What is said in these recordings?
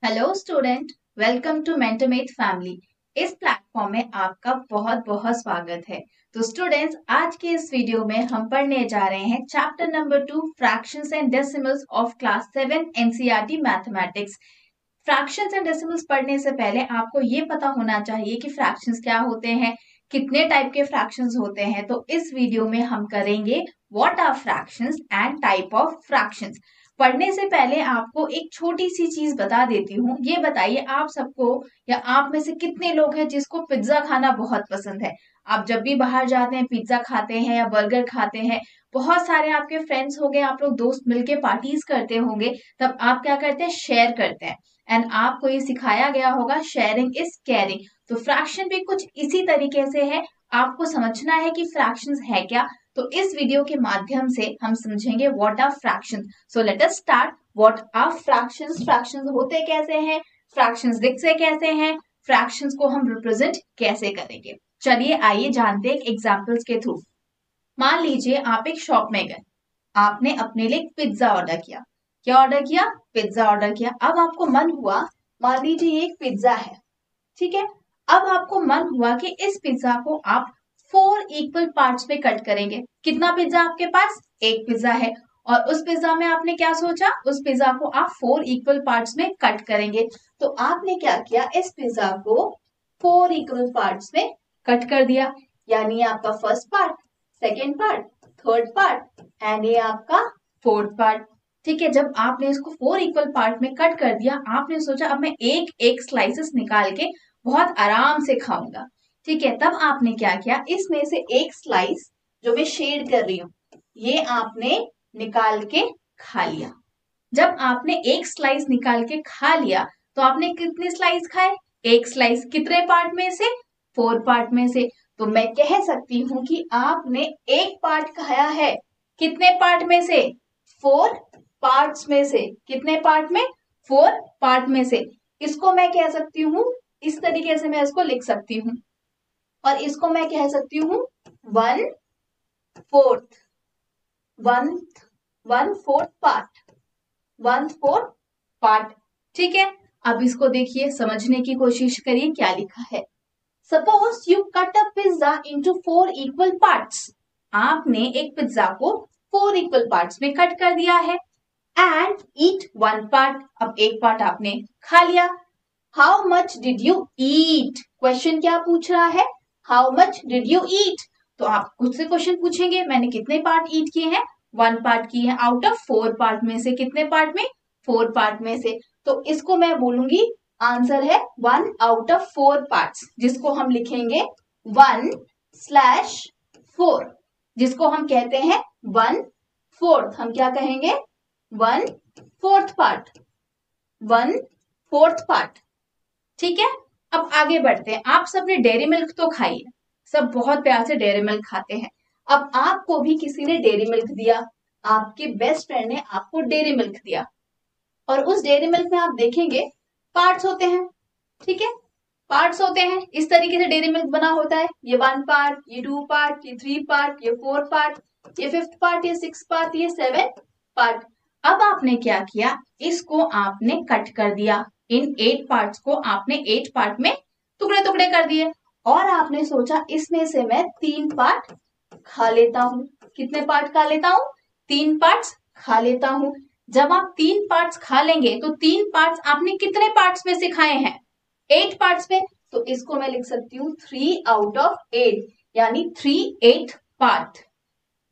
Hello student, welcome to MentorMate family. इस platform में आपका बहुत बहुत स्वागत है। तो स्टूडेंट्स, आज के इस वीडियो में हम पढ़ने जा रहे हैं chapter number 2 fractions and decimals of class 7 NCERT mathematics. Fractions and decimals पढ़ने से पहले आपको ये पता होना चाहिए कि फ्रैक्शंस क्या होते हैं, कितने टाइप के फ्रैक्शंस होते हैं। तो इस वीडियो में हम करेंगे what are fractions and type of fractions. पढ़ने से पहले आपको एक छोटी सी चीज बता देती हूँ। ये बताइए, आप सबको या आप में से कितने लोग हैं जिसको पिज्जा खाना बहुत पसंद है। आप जब भी बाहर जाते हैं पिज्जा खाते हैं या बर्गर खाते हैं। बहुत सारे आपके फ्रेंड्स होंगे, आप लोग दोस्त मिलके पार्टीज करते होंगे, तब आप क्या करते हैं, शेयर करते हैं। एंड आपको ये सिखाया गया होगा शेयरिंग इज केयरिंग। तो फ्रैक्शन भी कुछ इसी तरीके से है। आपको समझना है कि फ्रैक्शंस है क्या। तो इस वीडियो के माध्यम से हम समझेंगे what are fractions. So let us start. What are fractions? Fractions होते कैसे हैं, फ्रैक्शंस दिखते कैसे हैं, फ्रैक्शंस को हम रिप्रेजेंट कैसे करेंगे। चलिए आइए जानते हैं एग्जांपल्स के थ्रू। मान लीजिए आप एक शॉप में गए, आपने अपने लिए पिज्जा ऑर्डर किया। क्या ऑर्डर किया? पिज्जा ऑर्डर किया। अब आपको मन हुआ, मान लीजिए ये एक पिज्जा है, ठीक है। अब आपको मन हुआ कि इस पिज्जा को आप 4 इक्वल पार्ट्स में कट करेंगे। कितना पिज्जा आपके पास? एक पिज्जा है। और उस पिज्जा में आपने क्या सोचा, उस पिज्जा को आप 4 इक्वल पार्ट्स में कट करेंगे। तो आपने क्या किया, इस पिज्जा को 4 इक्वल पार्ट्स में कट कर दिया। यानी आपका first part, second part, third part and ये आपका फोर्थ पार्ट। ठीक है, जब आपने इसको 4 इक्वल पार्ट में कट कर दिया, आपने सोचा अब मैं एक एक स्लाइसेस निकाल के बहुत आराम से खाऊंगा। ठीक है, तब आपने क्या किया, इसमें से एक स्लाइस जो मैं शेड कर रही हूँ, ये आपने निकाल के खा लिया। जब आपने एक स्लाइस निकाल के खा लिया, तो आपने कितने स्लाइस खाए? एक स्लाइस। कितने पार्ट में से? 4 पार्ट में से। तो मैं कह सकती हूँ कि आपने एक पार्ट खाया है। कितने पार्ट में से? 4 पार्ट्स में से। कितने पार्ट में? 4 पार्ट में से। इसको मैं कह सकती हूँ, इस तरीके से मैं इसको लिख सकती हूँ, और इसको मैं कह सकती हूँ 1/4, वन 1/4 पार्ट, 1/4 पार्ट। ठीक है, अब इसको देखिए, समझने की कोशिश करिए क्या लिखा है। Suppose you cut a pizza into 4 equal parts. आपने एक पिज्जा को 4 इक्वल पार्ट्स में कट कर दिया है। And eat one part. अब एक पार्ट आपने खा लिया। How much did you eat? Question क्या पूछ रहा है? How much did you eat? तो आप खुद से क्वेश्चन पूछेंगे, मैंने कितने पार्ट ईट किए हैं? 1 पार्ट किए हैं। आउट ऑफ 4 पार्ट में से। कितने पार्ट में? 4 पार्ट में से। तो इसको मैं बोलूंगी, आंसर है 1/4 पार्ट्स, जिसको हम लिखेंगे 1/4, जिसको हम कहते हैं 1/4। हम क्या कहेंगे? 1/4 पार्ट, 1/4 पार्ट। ठीक है, अब आगे बढ़ते हैं। आप सबने डेयरी मिल्क तो खाई है, सब बहुत प्यार से डेयरी मिल्क खाते हैं। अब आपको भी किसी ने डेयरी मिल्क दिया, आपके बेस्ट फ्रेंड ने आपको डेयरी मिल्क दिया, और उस डेयरी मिल्क में आप देखेंगे पार्ट्स होते हैं। ठीक है, पार्ट्स होते हैं। इस तरीके से डेयरी मिल्क बना होता है। ये 1 पार्ट, ये 2 पार्ट, ये 3 पार्ट, ये 4 पार्ट, ये 5th पार्ट, ये 6 पार्ट, ये 7 पार्ट। अब आपने क्या किया, इसको आपने कट कर दिया। इन 8 पार्ट्स को आपने 8 पार्ट में टुकड़े टुकड़े कर दिए। और आपने सोचा इसमें से मैं 3 पार्ट खा लेता हूं। कितने पार्ट खा लेता हूं? 3 पार्ट्स खा लेता हूं। जब आप 3 पार्ट्स खा लेंगे, तो 3 पार्ट्स आपने कितने पार्ट्स में से खाए हैं? 8 पार्ट्स में। तो इसको मैं लिख सकती हूँ 3/8, यानी 3/8 पार्ट।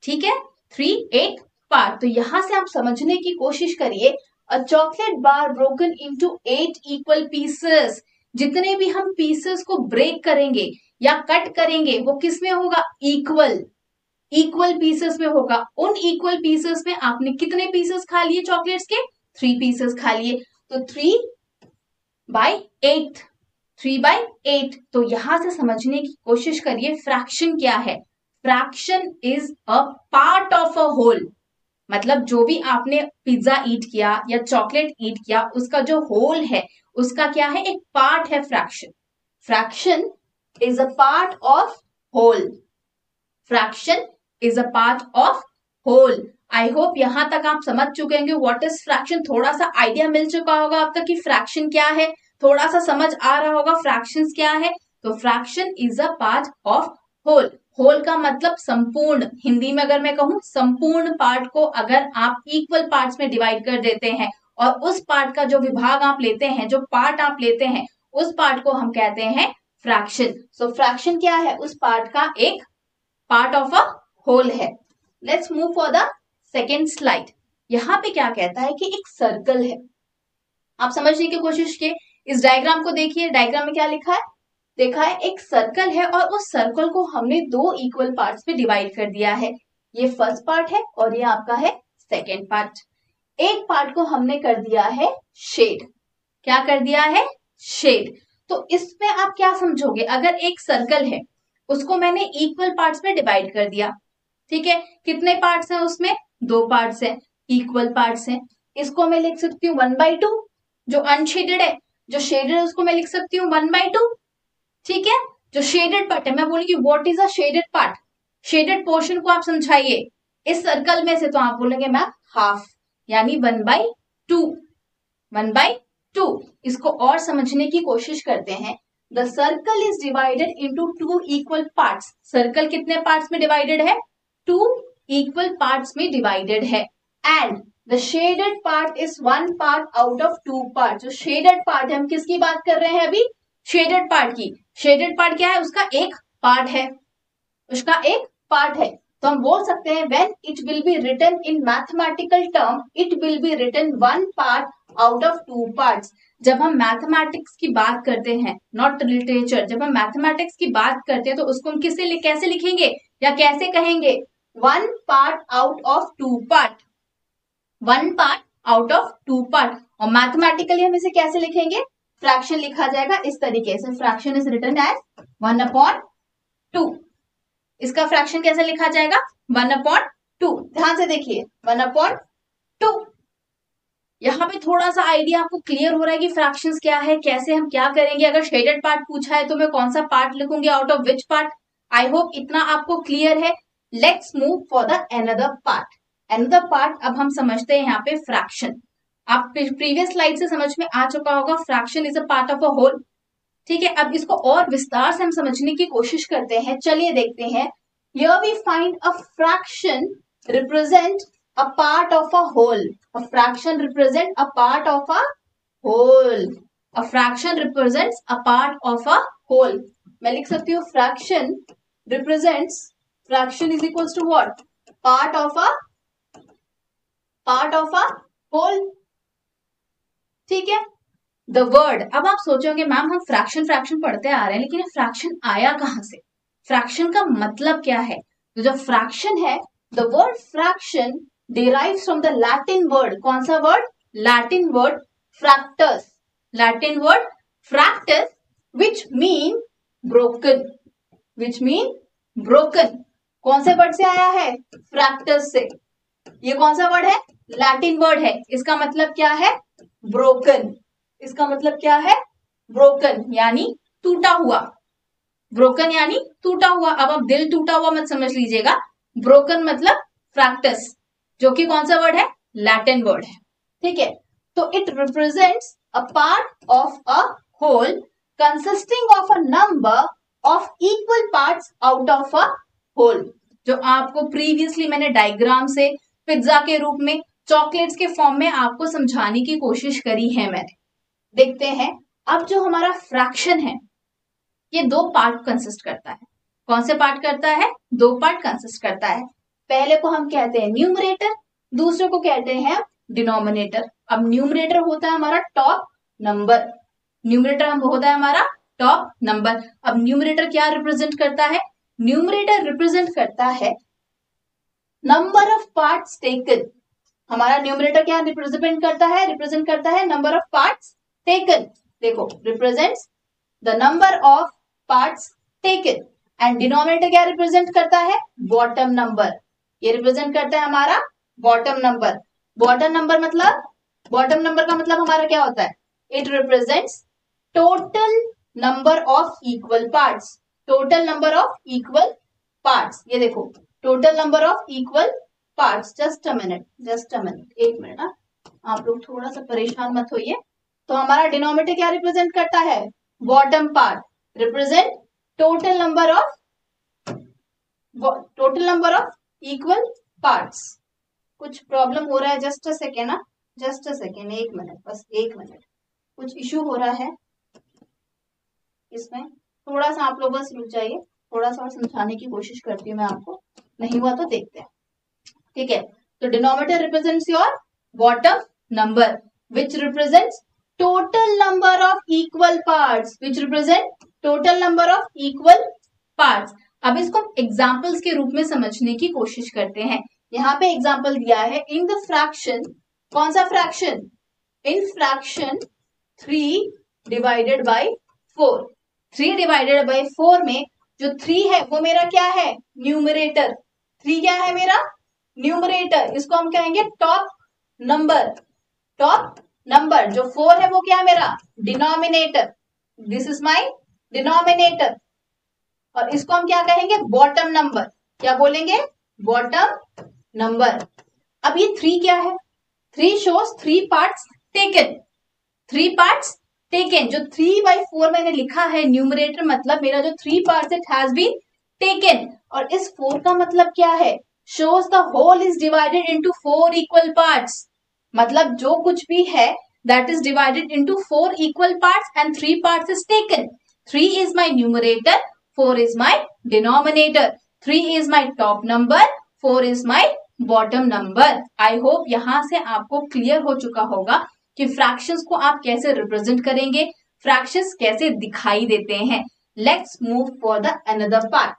ठीक है, 3/8 पार्ट। तो यहां से आप समझने की कोशिश करिए। अ chocolate bar broken into 8 equal pieces. जितने भी हम पीसेस को ब्रेक करेंगे या कट करेंगे, वो किस में होगा? इक्वल, इक्वल पीसेस में होगा। उन इक्वल पीसेस में आपने कितने पीसेस खा लिए चॉकलेट्स के? 3 पीसेस खा लिए। तो 3/8, 3/8। तो यहां से समझने की कोशिश करिए फ्रैक्शन क्या है। Fraction is a part of a whole. मतलब जो भी आपने पिज्जा ईट किया या चॉकलेट ईट किया, उसका जो होल है, उसका क्या है? एक पार्ट है fraction. Fraction is a part of whole. Fraction is a part of whole. I hope यहाँ तक आप समझ चुके होंगे व्हाट इज फ्रैक्शन, थोड़ा सा आइडिया मिल चुका होगा अब तक कि फ्रैक्शन क्या है, थोड़ा सा समझ आ रहा होगा फ्रैक्शंस क्या है। तो fraction is a part of whole. Whole का मतलब संपूर्ण, हिंदी में अगर मैं कहूं संपूर्ण पार्ट को अगर आप इक्वल पार्ट्स में डिवाइड कर देते हैं और उस पार्ट का जो विभाग आप लेते हैं, जो पार्ट आप लेते हैं, उस पार्ट को हम कहते हैं फ्रैक्शन। सो फ्रैक्शन क्या है? उस पार्ट का एक पार्ट ऑफ अ होल है। Let's move for the second slide. यहां पे क्या कहता है कि एक सर्कल है, आप समझने की कोशिश कीजिए, इस डायग्राम को देखिए, डायग्राम में क्या लिखा है, देखा है एक सर्कल है और उस सर्कल को हमने दो इक्वल पार्ट्स में डिवाइड कर दिया है। ये फर्स्ट पार्ट है और ये आपका है सेकेंड पार्ट। एक पार्ट को हमने कर दिया है शेड। क्या कर दिया है? शेड। तो इसमें आप क्या समझोगे, अगर एक सर्कल है उसको मैंने इक्वल पार्ट्स में डिवाइड कर दिया, ठीक है, कितने पार्ट्स हैं उसमें? दो पार्ट्स हैं, इक्वल पार्ट्स हैं। इसको मैं लिख सकती हूँ 1/2, जो अनशेडेड है, जो शेडेड है उसको मैं लिख सकती हूँ 1/2, ठीक है। जो शेडेड पार्ट है, मैं बोलूंगी what is a shaded part, shaded portion को आप समझाइए इस सर्कल में से, तो आप बोलेंगे मैम हाफ, यानी 1/2, 1/2। इसको और समझने की कोशिश करते हैं। The circle is divided into 2 equal parts. Circle कितने पार्ट्स में डिवाइडेड है? 2 इक्वल पार्ट्स में डिवाइडेड है। And the shaded part is 1 part out of 2 part. जो शेडेड पार्ट है, हम किसकी बात कर रहे हैं अभी? शेडेड पार्ट की। शेडेड पार्ट क्या है? उसका एक पार्ट है, उसका एक पार्ट है। तो हम बोल सकते हैं when it will be written in mathematical term, it will be written 1 part out of 2 parts. जब हम मैथमेटिक्स की बात करते हैं, नॉट लिटरेचर, जब हम मैथमेटिक्स की बात करते हैं तो उसको हम कैसे लिखेंगे या कैसे कहेंगे? 1 part out of 2 part, 1 part out of 2 part. और मैथमेटिकली हम इसे कैसे लिखेंगे? फ्रैक्शन लिखा जाएगा इस तरीके से, फ्रैक्शन इज रिटन एज 1/2। इसका फ्रैक्शन कैसे लिखा जाएगा? 1/2। ध्यान से देखिए, 1/2। यहाँ पे थोड़ा सा आइडिया आपको क्लियर हो रहा है कि फ्रैक्शंस क्या है, कैसे हम क्या करेंगे। अगर शेडेड पार्ट पूछा है तो मैं कौन सा पार्ट लिखूंगी, out of which part. I hope इतना आपको क्लियर है। Let's move for the another part. Another part अब हम समझते हैं यहाँ पे फ्रैक्शन। आप प्रीवियस स्लाइड से समझ में आ चुका होगा, fraction is a part of a whole, ठीक है। अब इसको और विस्तार से हम समझने की कोशिश करते हैं, चलिए देखते हैं। Here we find a fraction represent a part of a whole. A fraction represent a part of a whole. A fraction represents a part of a whole. मैं लिख सकती हूँ fraction represents, fraction is equals to what? Part of a whole. ठीक है। The word, अब आप सोचोगे ma'am हम फ्रैक्शन पढ़ते आ रहे हैं, लेकिन फ्रैक्शन आया कहां से, फ्रैक्शन का मतलब क्या है? तो जो फ्रैक्शन है, the word fraction derives from the Latin word, कौन सा word? Latin word फ्रैक्टस, Latin word फ्रैक्टस which mean broken, which mean broken. कौन से वर्ड से आया है? फ्रैक्टस से। ये कौन सा वर्ड है? लैटिन वर्ड है। इसका मतलब क्या है? ब्रोकन। इसका मतलब क्या है? ब्रोकन यानी टूटा हुआ, ब्रोकन यानी टूटा हुआ। अब आप दिल टूटा हुआ मत समझ लीजिएगा, ब्रोकन मतलब फ्रैक्टस, जो कि कौन सा वर्ड है? लैटिन वर्ड है, ठीक है। तो it represents a part of a whole consisting of a number of equal parts out of a whole. जो आपको प्रीवियसली मैंने डायग्राम से पिज्जा के रूप में, चॉकलेट्स के फॉर्म में आपको समझाने की कोशिश करी है मैंने। देखते हैं अब जो हमारा फ्रैक्शन है, ये दो पार्ट कंसिस्ट करता है। कौन से पार्ट करता है? दो पार्ट कंसिस्ट करता है। पहले को हम कहते हैं न्यूमरेटर, दूसरे को कहते हैं डिनोमिनेटर। अब न्यूमरेटर होता है हमारा टॉप नंबर, न्यूमरेटर हम होता है हमारा टॉप नंबर। अब न्यूमरेटर क्या रिप्रेजेंट करता है? न्यूमरेटर रिप्रेजेंट करता है नंबर ऑफ पार्ट्स टेकन। हमारा न्यूमरेटर क्या रिप्रेजेंट करता है? रिप्रेजेंट करता है नंबर ऑफ पार्ट्स टेकन। देखो, represents the number of parts taken. And denominator क्या रिप्रेजेंट करता है? Bottom number. ये रिप्रेजेंट करता है हमारा बॉटम नंबर। बॉटम नंबर मतलब, बॉटम नंबर का मतलब हमारा क्या होता है? It represents total number of equal parts, total number of equal parts. ये देखो, total number of equal parts. Just a minute, एक मिनट। आप लोग थोड़ा सा परेशान मत होइए। तो हमारा डिनोमिनेटर क्या रिप्रेजेंट करता है? Bottom part represent total number of equal parts. कुछ प्रॉब्लम हो रहा है? जस्ट अ सेकेंड, एक मिनट, बस एक मिनट। कुछ इश्यू हो रहा है इसमें, थोड़ा सा आप लोग बस रुक जाइए। थोड़ा सा और समझाने की कोशिश करती हूँ मैं आपको, नहीं हुआ तो देखते हैं। ठीक है, तो denominator represents your bottom number which represents total number of equal parts, अब इसको एग्जाम्पल्स के रूप में समझने की कोशिश करते हैं। यहाँ पे एग्जाम्पल दिया है इन द फ्रैक्शन, कौन सा fraction? In fraction 3 divided by 4। 3 divided by 4 में जो 3 है वो मेरा क्या है? न्यूमरेटर। 3 क्या है मेरा? न्यूमरेटर। इसको हम कहेंगे टॉप नंबर। जो 4 है वो क्या है मेरा? Denominator. This is my denominator. और इसको हम क्या कहेंगे? Bottom number. क्या बोलेंगे? Bottom number. अब ये 3 क्या है? 3 shows 3 parts taken. 3 parts taken. जो 3/4 मैंने लिखा है न्यूमरेटर, मतलब मेरा जो 3 parts it has been taken. और इस 4 का मतलब क्या है? Shows the whole is divided into 4 equal parts. मतलब जो कुछ भी है that is divided into 4 equal parts and 3 parts is taken. 3 is my numerator, 4 is my denominator. 3 is my top number, 4 is my bottom number. I hope यहाँ से आपको clear हो चुका होगा कि फ्रैक्शंस को आप कैसे रिप्रेजेंट करेंगे, फ्रैक्शंस कैसे दिखाई देते हैं। Let's move for the another part.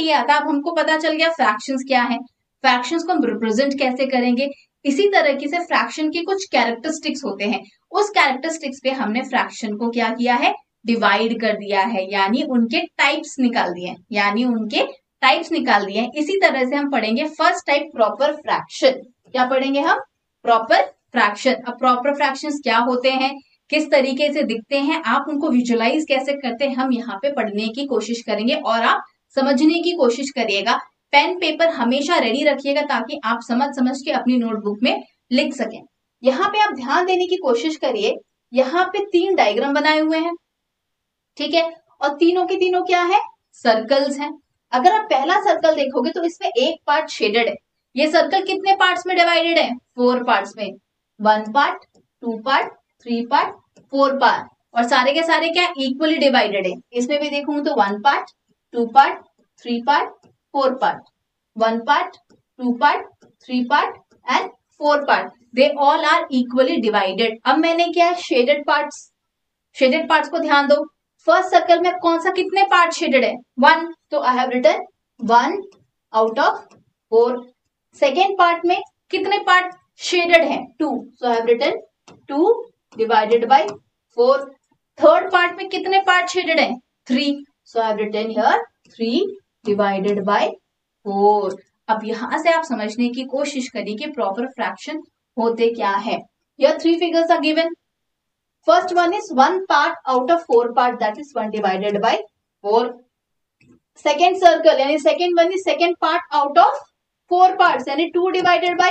ये आता है, अब हमको पता चल गया फ्रैक्शंस क्या है, फ्रैक्शंस को हम रिप्रेजेंट कैसे करेंगे। इसी तरह से फ्रैक्शन के कुछ कैरेक्टरिस्टिक्स होते हैं, उस कैरेक्टरिस्टिक्स पे हमने फ्रैक्शन को क्या किया है? डिवाइड कर दिया है, यानी उनके टाइप्स निकाल दिए हैं। इसी तरह से हम पढ़ेंगे फर्स्ट टाइप प्रॉपर फ्रैक्शन। क्या पढ़ेंगे हम? Proper fraction. अब प्रॉपर फ्रैक्शंस क्या होते हैं, किस तरीके से दिखते हैं, आप उनको विजुअलाइज कैसे करते हैं, हम यहाँ पे पढ़ने की कोशिश करेंगे और आप समझने की कोशिश करिएगा। पेन पेपर हमेशा रेडी रखिएगा ताकि आप समझ के अपनी नोटबुक में लिख सकें। यहाँ पे आप ध्यान देने की कोशिश करिए, यहाँ पे 3 डायग्राम बनाए हुए हैं, ठीक है, और तीनों के तीनों क्या है? सर्कल्स हैं। अगर आप पहला सर्कल देखोगे तो इसमें एक पार्ट शेडेड है। ये सर्कल कितने पार्ट्स में डिवाइडेड है? 4 पार्ट्स में। 1 पार्ट, 2 पार्ट, 3 पार्ट, 4 पार्ट, और सारे के सारे क्या इक्वली डिवाइडेड है। इसमें भी देखूंगी तो 1 part, 2 part, 3 part, 4 part, 1 part, 2 part, 3 part and 4 part, they all are equally divided. अब मैंने क्या? शेडेड पार्ट्स को ध्यान दो। फर्स्ट सर्कल में कौन सा कितने पार्ट शेडेड है? 1, तो I have written 1 out of 4। Second part में कितने पार्ट शेडेड है? 2, so I have written 2 divided by 4। Third part में कितने पार्ट शेडेड है? 3, so I have written here 3 divided by 4। अब यहां से आप समझने की कोशिश करिए कि प्रॉपर फ्रैक्शन होते क्या है। Here 3 figures are given. First one is 1 part out of 4 part, that is 1 divided by 4. Second circle यानी second one is second part out of 4 parts यानी 2 divided by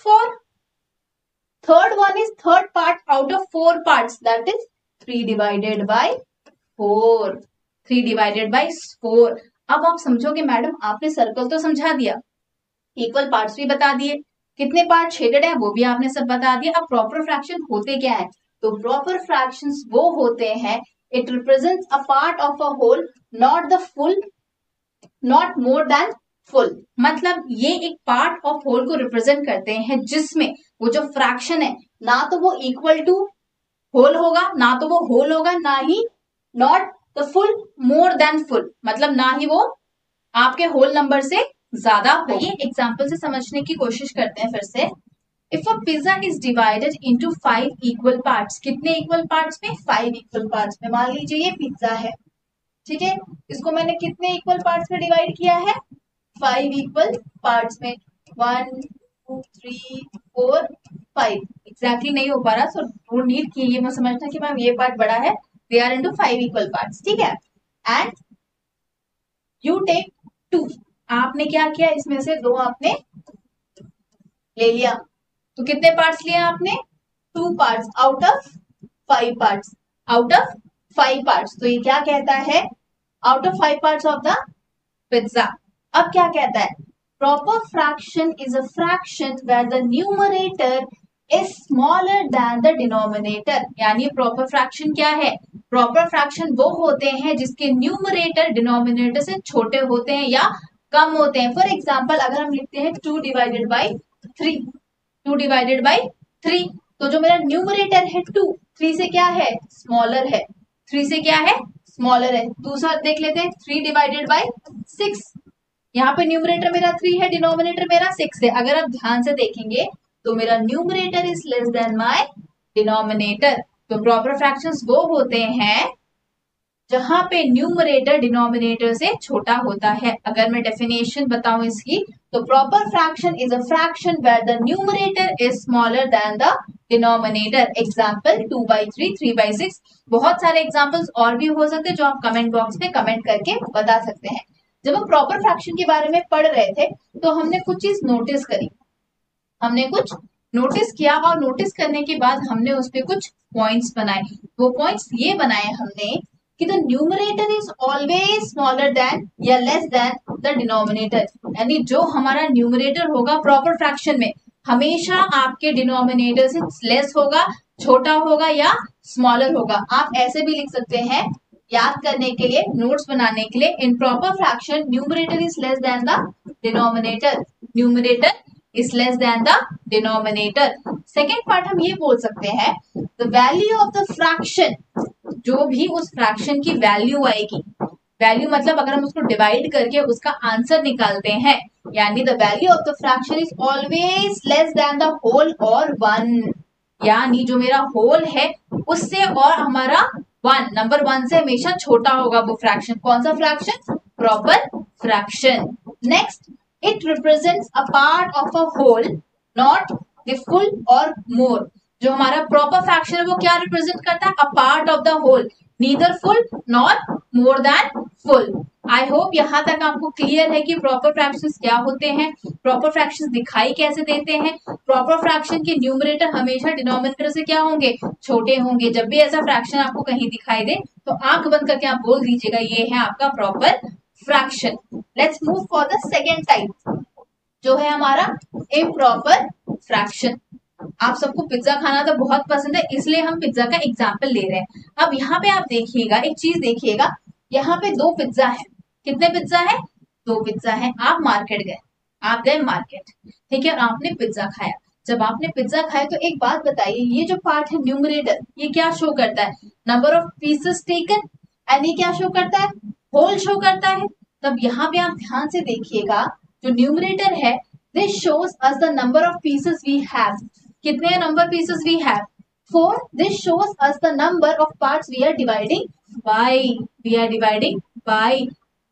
4. Third one is third part out of 4 parts, that is 3 divided by 4. 3 divided by 4. अब आप समझोगे madam आपने circle तो समझा दिया, equal parts भी बता दिए, कितने पार्ट शेडेड है वो भी आपने सब बता दिया। अब प्रॉपर फ्रैक्शन होते क्या है? तो प्रॉपर फ्रैक्शंस वो होते हैं, it represents a part of a whole, not the full, not more than full. मतलब ये एक पार्ट ऑफ होल को रिप्रेजेंट करते हैं जिसमें वो जो फ्रैक्शन है ना तो वो इक्वल टू होल होगा, ना तो वो होल होगा, ना ही not the full more than full, मतलब ना ही वो आपके होल नंबर से ज्यादा हो। ये एग्जाम्पल से समझने की कोशिश करते हैं फिर से। If a pizza is divided into 5 equal parts, कितने इक्वल पार्ट्स में? 5 इक्वल पार्ट्स में। मान लीजिए ये पिज्जा है, ठीक है, इसको मैंने कितने इक्वल पार्ट्स में डिवाइड किया है? 5 इक्वल पार्ट्स में। 1 2 3 4 5 एग्जैक्टली नहीं हो पा रहा, सो डोंट नीड कि ये मैं समझना कि मैम ये पार्ट बड़ा है, they are into 5 equal parts, ठीक है। एंड यू टेक 2, आपने क्या किया, इसमें से 2 आपने ले लिया, तो कितने पार्ट्स लिए आपने, 2 parts out of 5 parts, out of 5 parts. तो ये क्या कहता है, out of 5 parts of the pizza. अब क्या कहता है, proper fraction is a fraction where the numerator is smaller than the denominator. यानी प्रॉपर फ्रैक्शन क्या है, प्रॉपर फ्रैक्शन वो होते हैं जिसके न्यूमरेटर डिनोमिनेटर से छोटे होते हैं या कम होते हैं। फॉर एग्जाम्पल अगर हम लिखते हैं 2 डिवाइडेड बाई 3, 2 डिवाइडेड बाई 3, तो जो मेरा न्यूमरेटर है 2, 3 से क्या है, स्मॉलर है, 3 से क्या है, स्मॉलर है। दूसरा देख लेते हैं 3 डिवाइडेड बाई 6, यहाँ पे न्यूमरेटर मेरा 3 है, डिनोमिनेटर मेरा 6 है। अगर आप ध्यान से देखेंगे तो मेरा numerator is less than my denominator. तो प्रॉपर फ्रैक्शंस वो होते हैं जहां पे न्यूमरेटर डिनोमिनेटर से छोटा होता है। अगर मैं डेफिनेशन बताऊं इसकी, तो proper fraction is a fraction where the numerator is smaller than the denominator. Example 2/3, 3/6, बहुत सारे एग्जांपल्स और भी हो सकते हैं जो आप कमेंट बॉक्स में कमेंट करके बता सकते हैं। जब हम प्रॉपर फ्रैक्शन के बारे में पढ़ रहे थे तो हमने कुछ चीज नोटिस करी, हमने कुछ नोटिस किया और नोटिस करने के बाद हमने उस पर कुछ पॉइंट्स बनाए। वो पॉइंट्स ये बनाए हमने कि the numerator is always smaller than या लेस देन द डिनोमिनेटर। यानी जो हमारा न्यूमरेटर होगा प्रॉपर फ्रैक्शन में हमेशा आपके डिनोमिनेटर से लेस होगा, छोटा होगा या स्मॉलर होगा। आप ऐसे भी लिख सकते हैं याद करने के लिए, नोट्स बनाने के लिए, in proper fraction numerator is less than the denominator, numerator is less than the denominator. Second part हम ये बोल सकते हैं the value of the fraction, जो भी उस फ्रैक्शन की वैल्यू आएगी, वैल्यू मतलब अगर हम उसको डिवाइड करके उसका आंसर निकालते हैं, यानी the value of the fraction is always less than the whole or 1। यानी जो मेरा होल है उससे और हमारा 1, नंबर 1 से हमेशा छोटा होगा वो फ्रैक्शन। कौन सा fraction, proper fraction. Next, it represents a part of a whole not the full or more. जो हमारा प्रॉपर फ्रैक्शन है वो क्या रिप्रेजेंट करता है, a part of the whole, neither full nor more than full. I hope यहाँ तक आपको क्लियर है कि प्रॉपर फ्रैक्शंस क्या होते हैं, प्रॉपर फ्रैक्शंस दिखाई कैसे देते हैं। प्रॉपर फ्रैक्शन के न्यूमरेटर हमेशा डिनोमिनेटर से क्या होंगे, छोटे होंगे। जब भी ऐसा फ्रैक्शन आपको कहीं दिखाई दे तो आंख बंद करके आप बोल दीजिएगा ये है आपका proper fraction. Let's move for the second type जो है हमारा इम्प्रॉपर फ्रैक्शन। आप सबको पिज्जा खाना तो बहुत पसंद है, इसलिए हम पिज्जा का एग्जाम्पल ले रहे हैं। अब यहाँ पे आप देखिएगा, एक चीज देखिएगा, यहाँ पे 2 पिज्जा है। कितने पिज्जा है, 2 पिज्जा है। आप मार्केट गए, आप गए मार्केट, ठीक है, और आपने पिज्जा खाया। जब आपने पिज्जा खाया तो एक बात बताइए, ये जो पार्ट है न्यूमरेटर, ये क्या शो करता है, number of pieces taken, and ये क्या शो करता है, होल शो करता है। तब यहाँ पे आप ध्यान से देखिएगा, जो न्यूमरेटर है this shows us the number of pieces we have. कितने number pieces we have, 4। This shows us the number of parts we are dividing by, we are dividing by.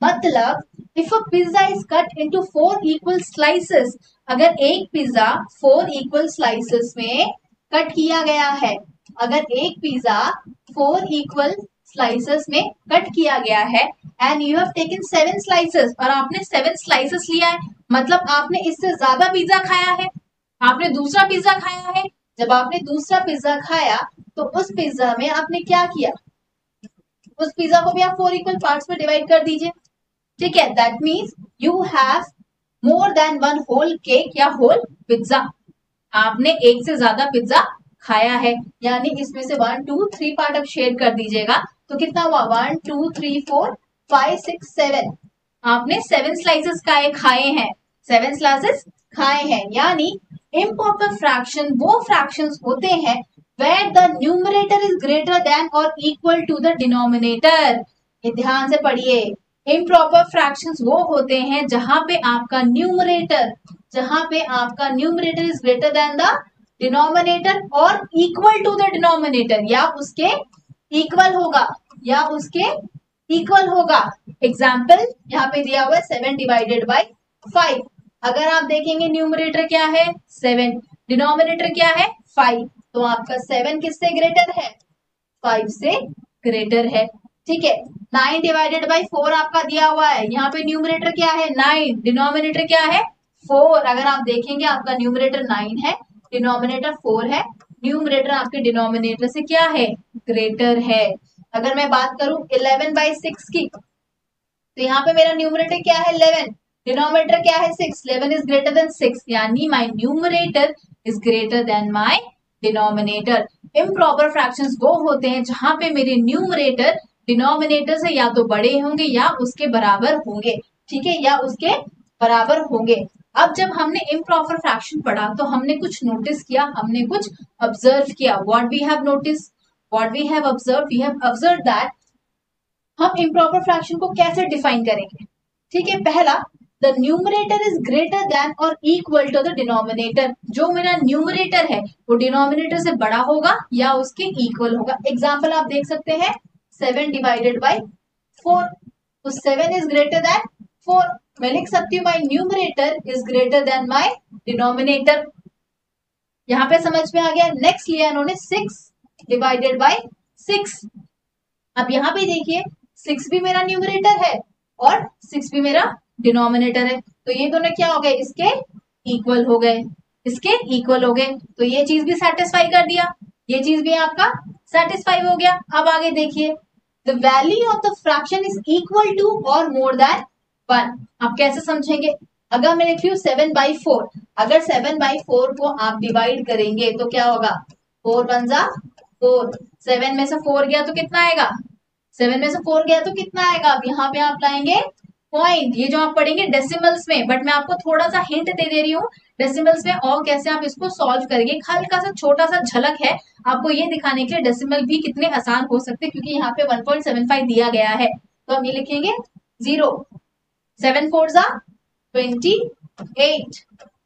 मतलब if a pizza is cut into 4 equal slices, अगर एक pizza 4 equal slices में cut किया गया है, अगर एक pizza 4 equal slices में कट किया गया है and you have taken 7 slices, और आपने 7 स्लाइसेस लिया है, मतलब आपने इससे ज्यादा पिज्जा खाया है, आपने दूसरा पिज्जा खाया है। जब आपने दूसरा पिज्जा खाया तो उस पिज्जा में आपने क्या किया, उस पिज्जा को भी आप 4 इक्वल पार्ट्स में डिवाइड कर दीजिए, ठीक है। That means you have more than 1 whole cake या होल पिज्जा, आपने एक से ज्यादा पिज्जा खाया है। यानी इसमें से 1 2 3 पार्ट अब शेयर कर दीजिएगा, तो कितना हुआ, 1 2 3 4 5 6 7, आपने 7 स्लाइसेस खाए हैं, 7 स्लाइसेस खाए हैं। यानी इम्प्रॉपर फ्रैक्शन वो फ्रैक्शंस होते हैं where the numerator is greater than or equal to the denominator। ये ध्यान से पढ़िए, इम्प्रॉपर फ्रैक्शंस वो होते हैं जहां पे आपका न्यूमरेटर, जहां पे आपका numerator is greater then the denominator और इक्वल टू द डिनोमिनेटर, या उसके इक्वल होगा, या उसके इक्वल होगा। एग्जाम्पल यहाँ पे दिया हुआ है 7 डिवाइडेड बाई 5। अगर आप देखेंगे न्यूमरेटर क्या है 7, डिनोमिनेटर क्या है 5, तो आपका 7 किससे ग्रेटर है, 5 से ग्रेटर है। ठीक है। 9 डिवाइडेड बाई 4 आपका दिया हुआ है, यहाँ पे न्यूमरेटर क्या है 9, डिनोमिनेटर क्या है 4। अगर आप देखेंगे आपका न्यूमरेटर 9 है, डिनोमिनेटर 4 है, न्यूमरेटर आपके डिनोमिनेटर से क्या है ग्रेटर है। अगर मैं बात करूं 11 बाई 6 की, तो यहाँ पे मेरा न्यूमरेटर क्या है 11, डिनोमिनेटर क्या है 6, 11 इज ग्रेटर देन 6, यानी my numerator is greater then my denominator. Improper fractions वो होते हैं जहां पे मेरे न्यूमरेटर डिनोमिनेटर से या तो बड़े होंगे या उसके बराबर होंगे, ठीक है, या उसके बराबर होंगे। अब जब हमने इम्प्रॉपर फ्रैक्शन पढ़ा तो हमने कुछ नोटिस किया, हमने कुछ ऑब्जर्व किया। What we have notice, what we have observe, we have observe that हम इम्प्रॉपर फ्रैक्शन को कैसे डिफाइन करेंगे। ठीक है, पहला, the numerator is greater than or equal to the denominator. जो मेरा न्यूमरेटर है वो डिनोमिनेटर से बड़ा होगा या उसके इक्वल होगा। एग्जाम्पल आप देख सकते हैं 7 डिवाइडेड बाई 4, तो 7 इज ग्रेटर देन 4। मैं लिख सकती हूँ my numerator is greater than my denominator. यहाँ पे समझ में आ गया। नेक्स्ट लिया इन्होंने 6 डिवाइडेड बाई 6। अब यहाँ पे देखिए 6 भी मेरा न्यूमरेटर है और 6 भी मेरा डिनोमिनेटर है, तो ये दोनों क्या हो गए इसके इक्वल हो गए, इसके इक्वल हो गए। तो ये चीज भी सेटिस्फाई कर दिया, ये चीज भी आपका सेटिस्फाई हो गया। अब आगे देखिए, the value of the fraction is equal to or more than 1। आप कैसे समझेंगे, अगर मैं लिख रही हूँ 7/4, अगर 7/4 को आप डिवाइड करेंगे तो क्या होगा 4 1 जा 4, 7 में से 4 गया तो कितना आएगा, 7 में से 4 गया तो कितना आएगा। अब यहाँ पे आप लाएंगे पॉइंट, ये जो आप पढ़ेंगे डेसिमल्स में, बट मैं आपको थोड़ा सा हिंट दे दे रही हूँ डेसिमल्स में और कैसे आप इसको सॉल्व करेंगे। हल्का सा छोटा सा झलक है आपको ये दिखाने के लिए डेसिमल भी कितने आसान हो सकते हैं, क्योंकि यहाँ पे 1.75 दिया गया है। तो हम ये लिखेंगे 0, 7 4 जा 28,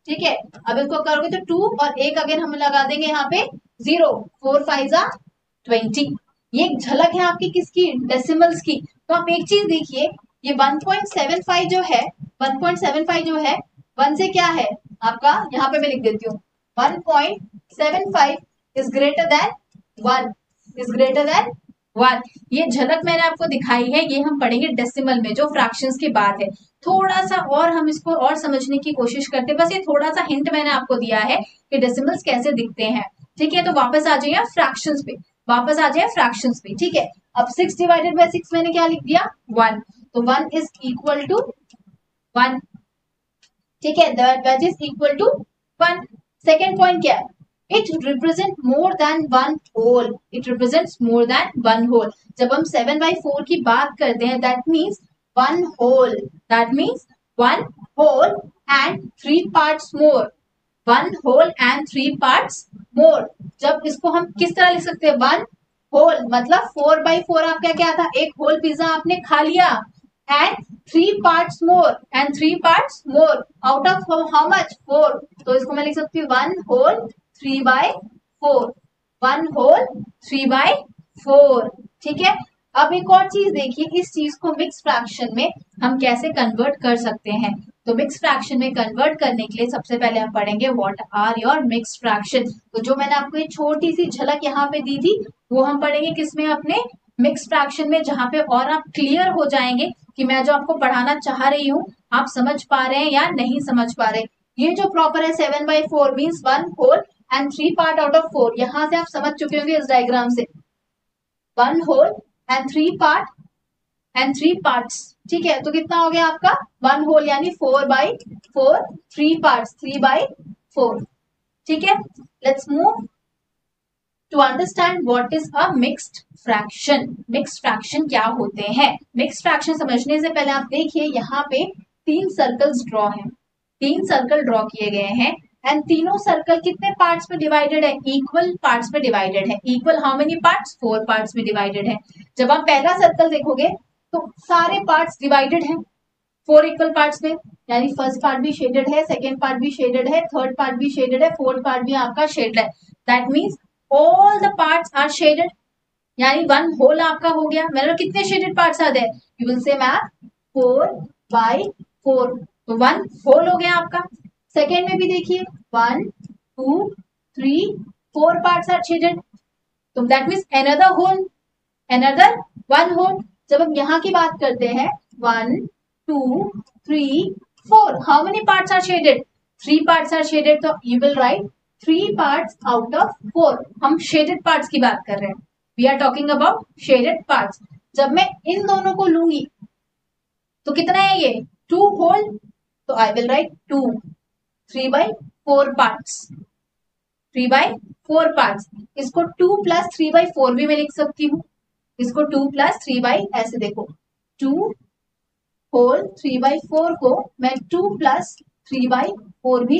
ठीक है। अब इसको करोगे तो 2 और 1 अगेन हम लगा देंगे यहाँ पे 0, 4 5 जा 20। ये एक झलक है आपकी किसकी, डेसिमल्स की। तो आप एक चीज देखिए, ये 1.75 जो है, 1.75 जो है 1 से क्या है आपका, यहाँ पे मैं लिख देती हूँ 1.75 is greater then 1, is greater then 1। ये झलक मैंने आपको दिखाई है, ये हम पढ़ेंगे डेसिमल में जो फ्रैक्शंस की बात है। थोड़ा सा और हम इसको और समझने की कोशिश करते हैं, बस ये थोड़ा सा हिंट मैंने आपको दिया है कि डेसिमल्स कैसे दिखते हैं। ठीक है, तो वापस आ जाइए फ्रैक्शंस पे, वापस आ जाए फ्रैक्शंस पे। ठीक है, अब 6 डिवाइडेड बाय 6 मैंने क्या लिख दिया 1, तो 1 इज इक्वल टू 1, ठीक है, that is equal to 1। Second point क्या है, it represent more than one whole, it represents more than one whole. जब हम 7/4 की बात करते हैं that means one whole, that means one whole and 3 parts more, one whole and 3 parts more. जब इसको हम किस तरह लिख सकते हैं, वन होल मतलब 4/4 आपका क्या था, एक होल पिज्जा आपने खा लिया, and 3 parts more, and 3 parts more out of how much 4। तो इसको मैं लिख सकती हूँ 1 होल 3/4, 1 होल 3/4। ठीक है, अब एक और चीज देखिए, इस चीज को मिक्स फ्रैक्शन में हम कैसे कन्वर्ट कर सकते हैं। तो मिक्स फ्रैक्शन में कन्वर्ट करने के लिए सबसे पहले हम पढ़ेंगे what are your mix fraction. तो जो मैंने आपको एक छोटी सी झलक यहाँ पे दी थी वो हम पढ़ेंगे किसमें, अपने मिक्स फ्रैक्शन में, जहां पे और आप क्लियर हो जाएंगे कि मैं जो आपको पढ़ाना चाह रही हूँ आप समझ पा रहे हैं या नहीं समझ पा रहे। ये जो प्रॉपर है 7/4 means 1 whole and 3 part out of 4, यहां से आप समझ चुके होंगे इस डायग्राम से, 1 whole and 3 part and 3 parts. ठीक है, तो कितना हो गया आपका 1 होल यानी 4/4, 3 पार्ट्स 3/4। ठीक है, let's move to understand what is a mixed fraction. Mixed fraction क्या होते हैं, मिक्स्ड फ्रैक्शन समझने से पहले आप देखिए यहाँ पे 3 सर्कल्स ड्रॉ हैं, 3 सर्कल ड्रॉ किए गए हैं एंड तीनों सर्कल कितने पार्ट्स में डिवाइडेड है, इक्वल पार्ट्स में डिवाइडेड है। Equal how many parts, 4 parts में डिवाइडेड है। जब आप पहला सर्कल देखोगे तो सारे पार्ट्स डिवाइडेड हैं 4 इक्वल पार्ट्स में, यानी फर्स्ट पार्ट भी शेडेड है, सेकेंड पार्ट भी शेडेड है, थर्ड पार्ट भी शेडेड है, फोर्थ पार्ट भी आपका शेडेड है। That means all the parts are shaded, यानी 1 होल आपका हो गया। मतलब कितने शेडेड पार्ट्स आते हैं, यू विल से मैम 4/4, तो 1 होल हो गया आपका। सेकेंड में भी देखिए 1 2 3 4 पार्ट्स आर शेडेड, तो that means another whole, another one whole. जब हम यहाँ की बात करते हैं 1 2 3 4, how many parts are shaded? 3 parts are shaded, तो you will write 3 parts out of 4। हम शेडेड पार्ट्स की बात कर रहे हैं, we are talking about shaded parts. जब मैं इन दोनों को लूंगी तो कितना है ये 2 होल, तो आई विल राइट 2 3/4 पार्ट्स, 3/4 पार्ट्स। इसको 2 + 3/4 भी मैं लिख सकती हूँ, इसको 2 + 3 बाई, ऐसे देखो 2 होल 3/4 को मैं 2 + 3/4 भी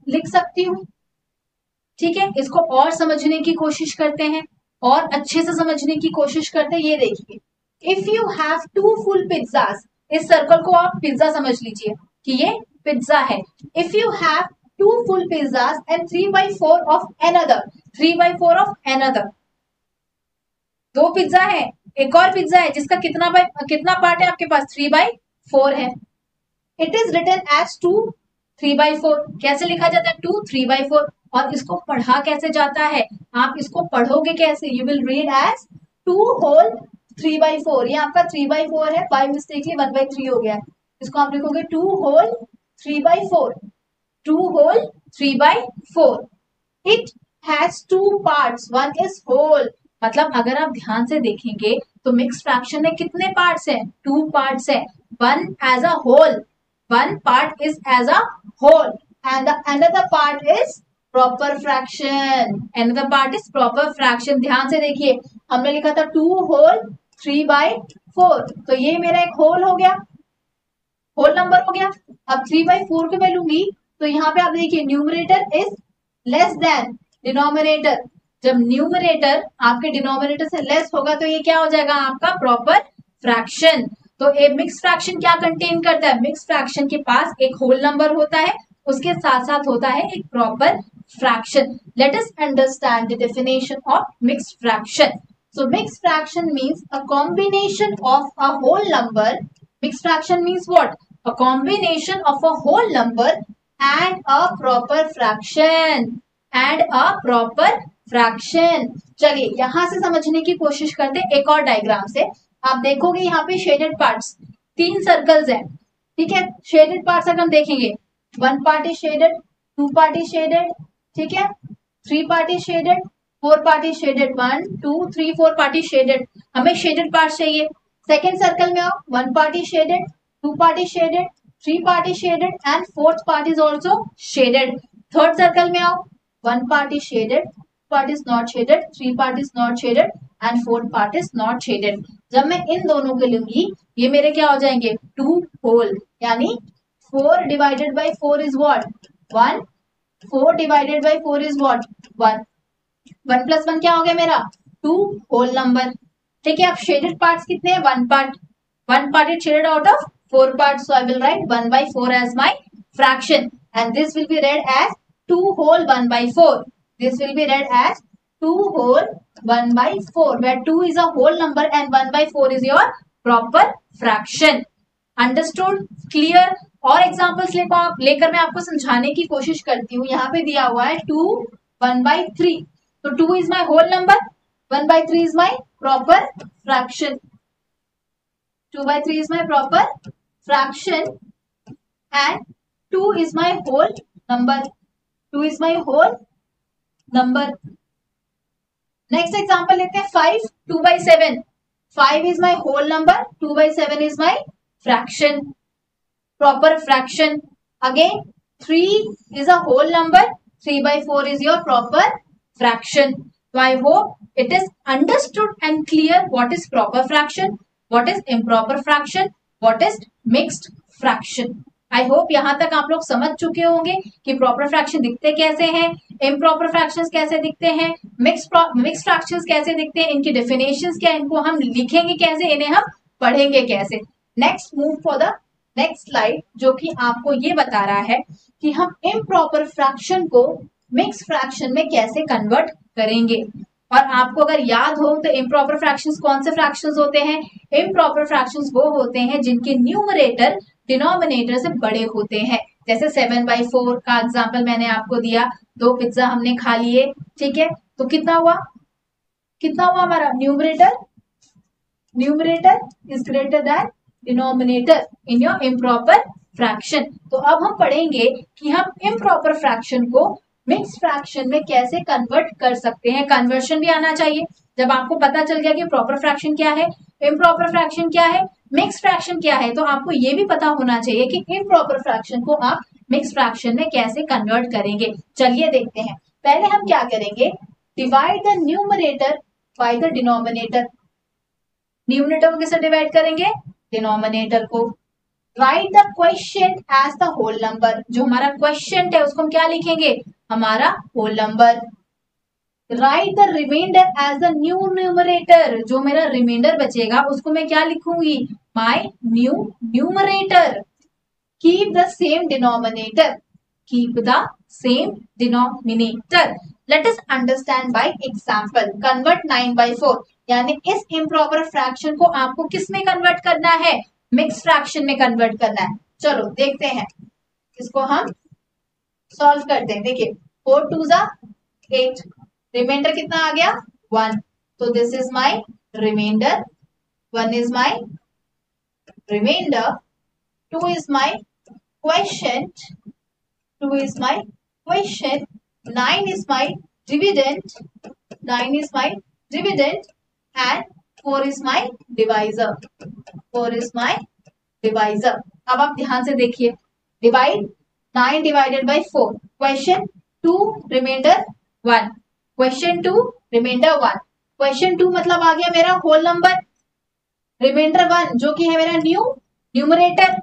लिख सकती हूँ। ठीक है, इसको और समझने की कोशिश करते हैं, और अच्छे से समझने की कोशिश करते हैं। ये देखिए, if you have 2 full pizzas, इस सर्कल को आप पिज्जा समझ लीजिए कि ये पिज्जा है। If you have 2 full pizzas and 3/4 of another, 3/4 of another, 2 pizza है, एक और पिज्जा है जिसका कितना पार्ट है आपके पास 3/4 है। It is written as 2 3/4। कैसे लिखा जाता है 2 3/4? और इसको पढ़ा कैसे जाता है, आप इसको पढ़ोगे कैसे? You will read as 2 whole 3/4। ये आपका 3/4 है, बाय मिस्टेकली 1/3 हो गया है, इसको आप लिखोगे 2 whole 3/4, 2 whole 3/4। It has 2 parts, 1 is whole. मतलब अगर आप ध्यान से देखेंगे तो मिक्स फ्रैक्शन में कितने पार्ट्स हैं? 2 पार्ट्स है। 1 as a whole, 1 part is as a whole and the another part is proper fraction, another part is proper fraction। ध्यान से देखिए, हमने लिखा था 2 होल 3/4, तो ये मेरा एक होल हो गया, होल नंबर हो गया। अब 3/4 को मैं लूंगी तो यहाँ पे आप देखिए numerator is less than denominator. जब न्यूमरेटर आपके डिनोमिनेटर से लेस होगा तो ये क्या हो जाएगा आपका प्रॉपर फ्रैक्शन। तो एक मिक्स फ्रैक्शन क्या कंटेन करता है? मिक्स फ्रैक्शन के पास एक होल नंबर होता है, उसके साथ साथ होता है एक proper fraction. Late us understand the definition of mixed fraction. So mixed fraction means a combination of a whole number. Mixed fraction means what? A combination of a whole number and a proper fraction. And a proper fraction. चलिए यहां से समझने की कोशिश करते हैं एक और डायग्राम से। आप देखोगे यहाँ पे शेडेड पार्ट्स, 3 सर्कल्स हैं, ठीक है। शेडेड पार्ट्स अगर हम देखेंगे, 1 part is shaded, 2 part is shaded, ठीक है, 3 part is shaded, 4 part is shaded, 1 2 3 4 part is shaded. हमें शेडेड पार्ट चाहिए। सेकेंड सर्कल में आओ, 1 part is shaded, 2 part is shaded, 3 part is shaded and 4th part is also shaded. Third circle में आओ, 1 part is shaded, 2 part is not shaded, 3 part is not shaded and 4th part is not shaded। जब मैं इन दोनों को लूंगी ये मेरे क्या हो जाएंगे 2 होल, यानी 4 divided by 4 is what 1, 4 divided by 4 is what 1, 1 plus 1 क्या हो गया मेरा 2 होल नंबर। ठीक है, अब शेडेड पार्ट्स कितने हैं 1 part, 1 part is shaded out of 4 parts, so I will write 1/4 as my fraction and this will be read as 2 whole 1/4. This will be read as 2 whole 1/4, where 2 is a whole number and 1/4 is your proper fraction. Understood? Clear? और examples लेकर मैं आपको समझाने की कोशिश करती हूँ। यहाँ पे दिया हुआ है 2 1/3, तो 2 is my whole number, 1/3 is my proper fraction. 2/3 is my proper fraction and 2 is my whole number. 2 is my whole number. Next example लेते हैं 5 2/7. 5 is my whole number, 2/7 is my fraction, proper fraction. Again 3 is a whole number, 3/4 is your proper fraction. So I hope it is understood and clear what is proper fraction, what is improper fraction, what is mixed fraction. I hope यहाँ तक आप लोग समझ चुके होंगे कि proper fraction दिखते कैसे हैं, इम्प्रॉपर फ्रैक्शंस कैसे दिखते हैं, मिक्स फ्रैक्शंस कैसे दिखते हैं, इनकी डेफिनेशंस क्या, इनको हम लिखेंगे कैसे, इन्हें हम पढ़ेंगे कैसे। Next move for the next slide, जो कि आपको ये बता रहा है कि हम इम्प्रॉपर फ्रैक्शन को मिक्स फ्रैक्शन में कैसे कन्वर्ट करेंगे। और आपको अगर याद हो तो इम्प्रॉपर फ्रैक्शंस कौन से फ्रैक्शंस होते हैं? इम्प्रॉपर फ्रैक्शंस वो होते हैं जिनके न्यूमरेटर डिनोमिनेटर से बड़े होते हैं। जैसे 7/4 का एग्जांपल मैंने आपको दिया, 2 पिज्जा हमने खा लिए, ठीक है, तो कितना हुआ हमारा numerator numerator is greater than denominator in your improper fraction. तो अब हम पढ़ेंगे कि हम इम्प्रॉपर फ्रैक्शन को मिक्स फ्रैक्शन में कैसे कन्वर्ट कर सकते हैं। कन्वर्शन भी आना चाहिए। जब आपको पता चल गया कि प्रॉपर फ्रैक्शन क्या है, इम्प्रॉपर फ्रैक्शन क्या है, मिक्स फ्रैक्शन क्या है, तो आपको ये भी पता होना चाहिए कि इम्प्रॉपर फ्रैक्शन को आप मिक्स फ्रैक्शन में कैसे कन्वर्ट करेंगे। चलिए देखते हैं। पहले हम क्या करेंगे, divide the numerator by the denominator. Numerator को किससे डिवाइड करेंगे, डिनोमिनेटर को। Write the quotient as the whole number. जो हमारा क्वेश्चन है उसको हम क्या लिखेंगे, हमारा whole number. Write the remainder as the new numerator. जो मेरा रिमाइंडर बचेगा उसको मैं क्या लिखूंगी, my new numerator. Keep the same denominator, keep the same denominator. Let us understand by example. Convert 9/4, यानी इस इम्प्रॉपर फ्रैक्शन को आपको किस में कन्वर्ट करना है, मिक्स फ्रैक्शन में कन्वर्ट करना है। चलो देखते हैं, इसको हम सॉल्व करते हैं। देखिए 4 2 8, रिमाइंडर कितना आ गया 1, तो this is my remainder, 1 is my remainder, 2 is my quotient, 2 is my quotient, 9 is my dividend, 9 is my dividend, and 4 is my divisor, 4 is my divisor। अब आप ध्यान से देखिए, divide 9 divided by 4, quotient 2 remainder 1, quotient 2 remainder 1, quotient 2 मतलब आ गया मेरा whole number, reminder 1 जो कि है मेरा न्यूमरेटर,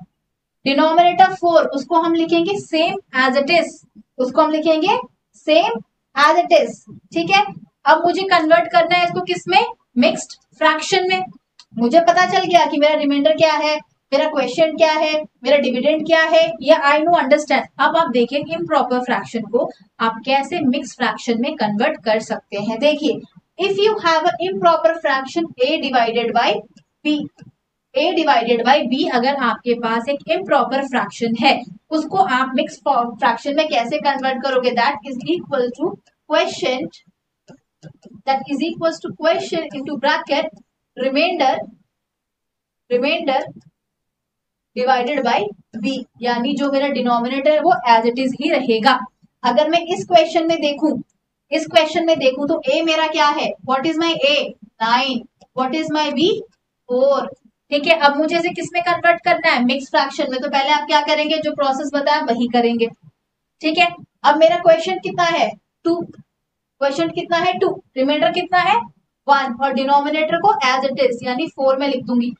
डिनोमिनेटर 4 उसको हम लिखेंगे सेम एज इट इज, उसको हम लिखेंगे सेम एज इट इज। ठीक है, अब मुझे कन्वर्ट करना है इसको किसमें, मिक्स्ड फ्रैक्शन में। मुझे पता चल गया कि मेरा रिमाइंडर क्या है, मेरा क्वेश्चन क्या है, मेरा डिविडेंड क्या है, ये आई नो अंडरस्टैंड। अब आप देखिए इम्प्रॉपर फ्रैक्शन को आप कैसे मिक्स फ्रैक्शन में कन्वर्ट कर सकते हैं। देखिए, if you have a improper fraction a divided by b, a divided by b अगर आपके पास एक इम्प्रॉपर फ्रैक्शन है, उसको आप मिक्स फ्रैक्शन में कैसे कन्वर्ट करोगे, that is equal to quotient, that is equals to question into bracket remainder divided by b, यानी जो मेरा डिनोमिनेटर है वो एज इट इज ही रहेगा। अगर मैं इस क्वेश्चन में देखूं, इस क्वेश्चन में देखूं तो a मेरा क्या है, what is my a 9, what is my b 4। ठीक है, अब मुझे इसे किस में कन्वर्ट करना है, मिक्स फ्रैक्शन में। तो पहले आप क्या करेंगे, जो प्रोसेस बताया वही करेंगे। ठीक है, अब मेरा क्वेश्चन कितना है 2, क्वेश्चन कितना है 2, रिमाइंडर कितना है 1, और डिनोमिनेटर को एज इट इज यानी 4 में लिख दूंगी,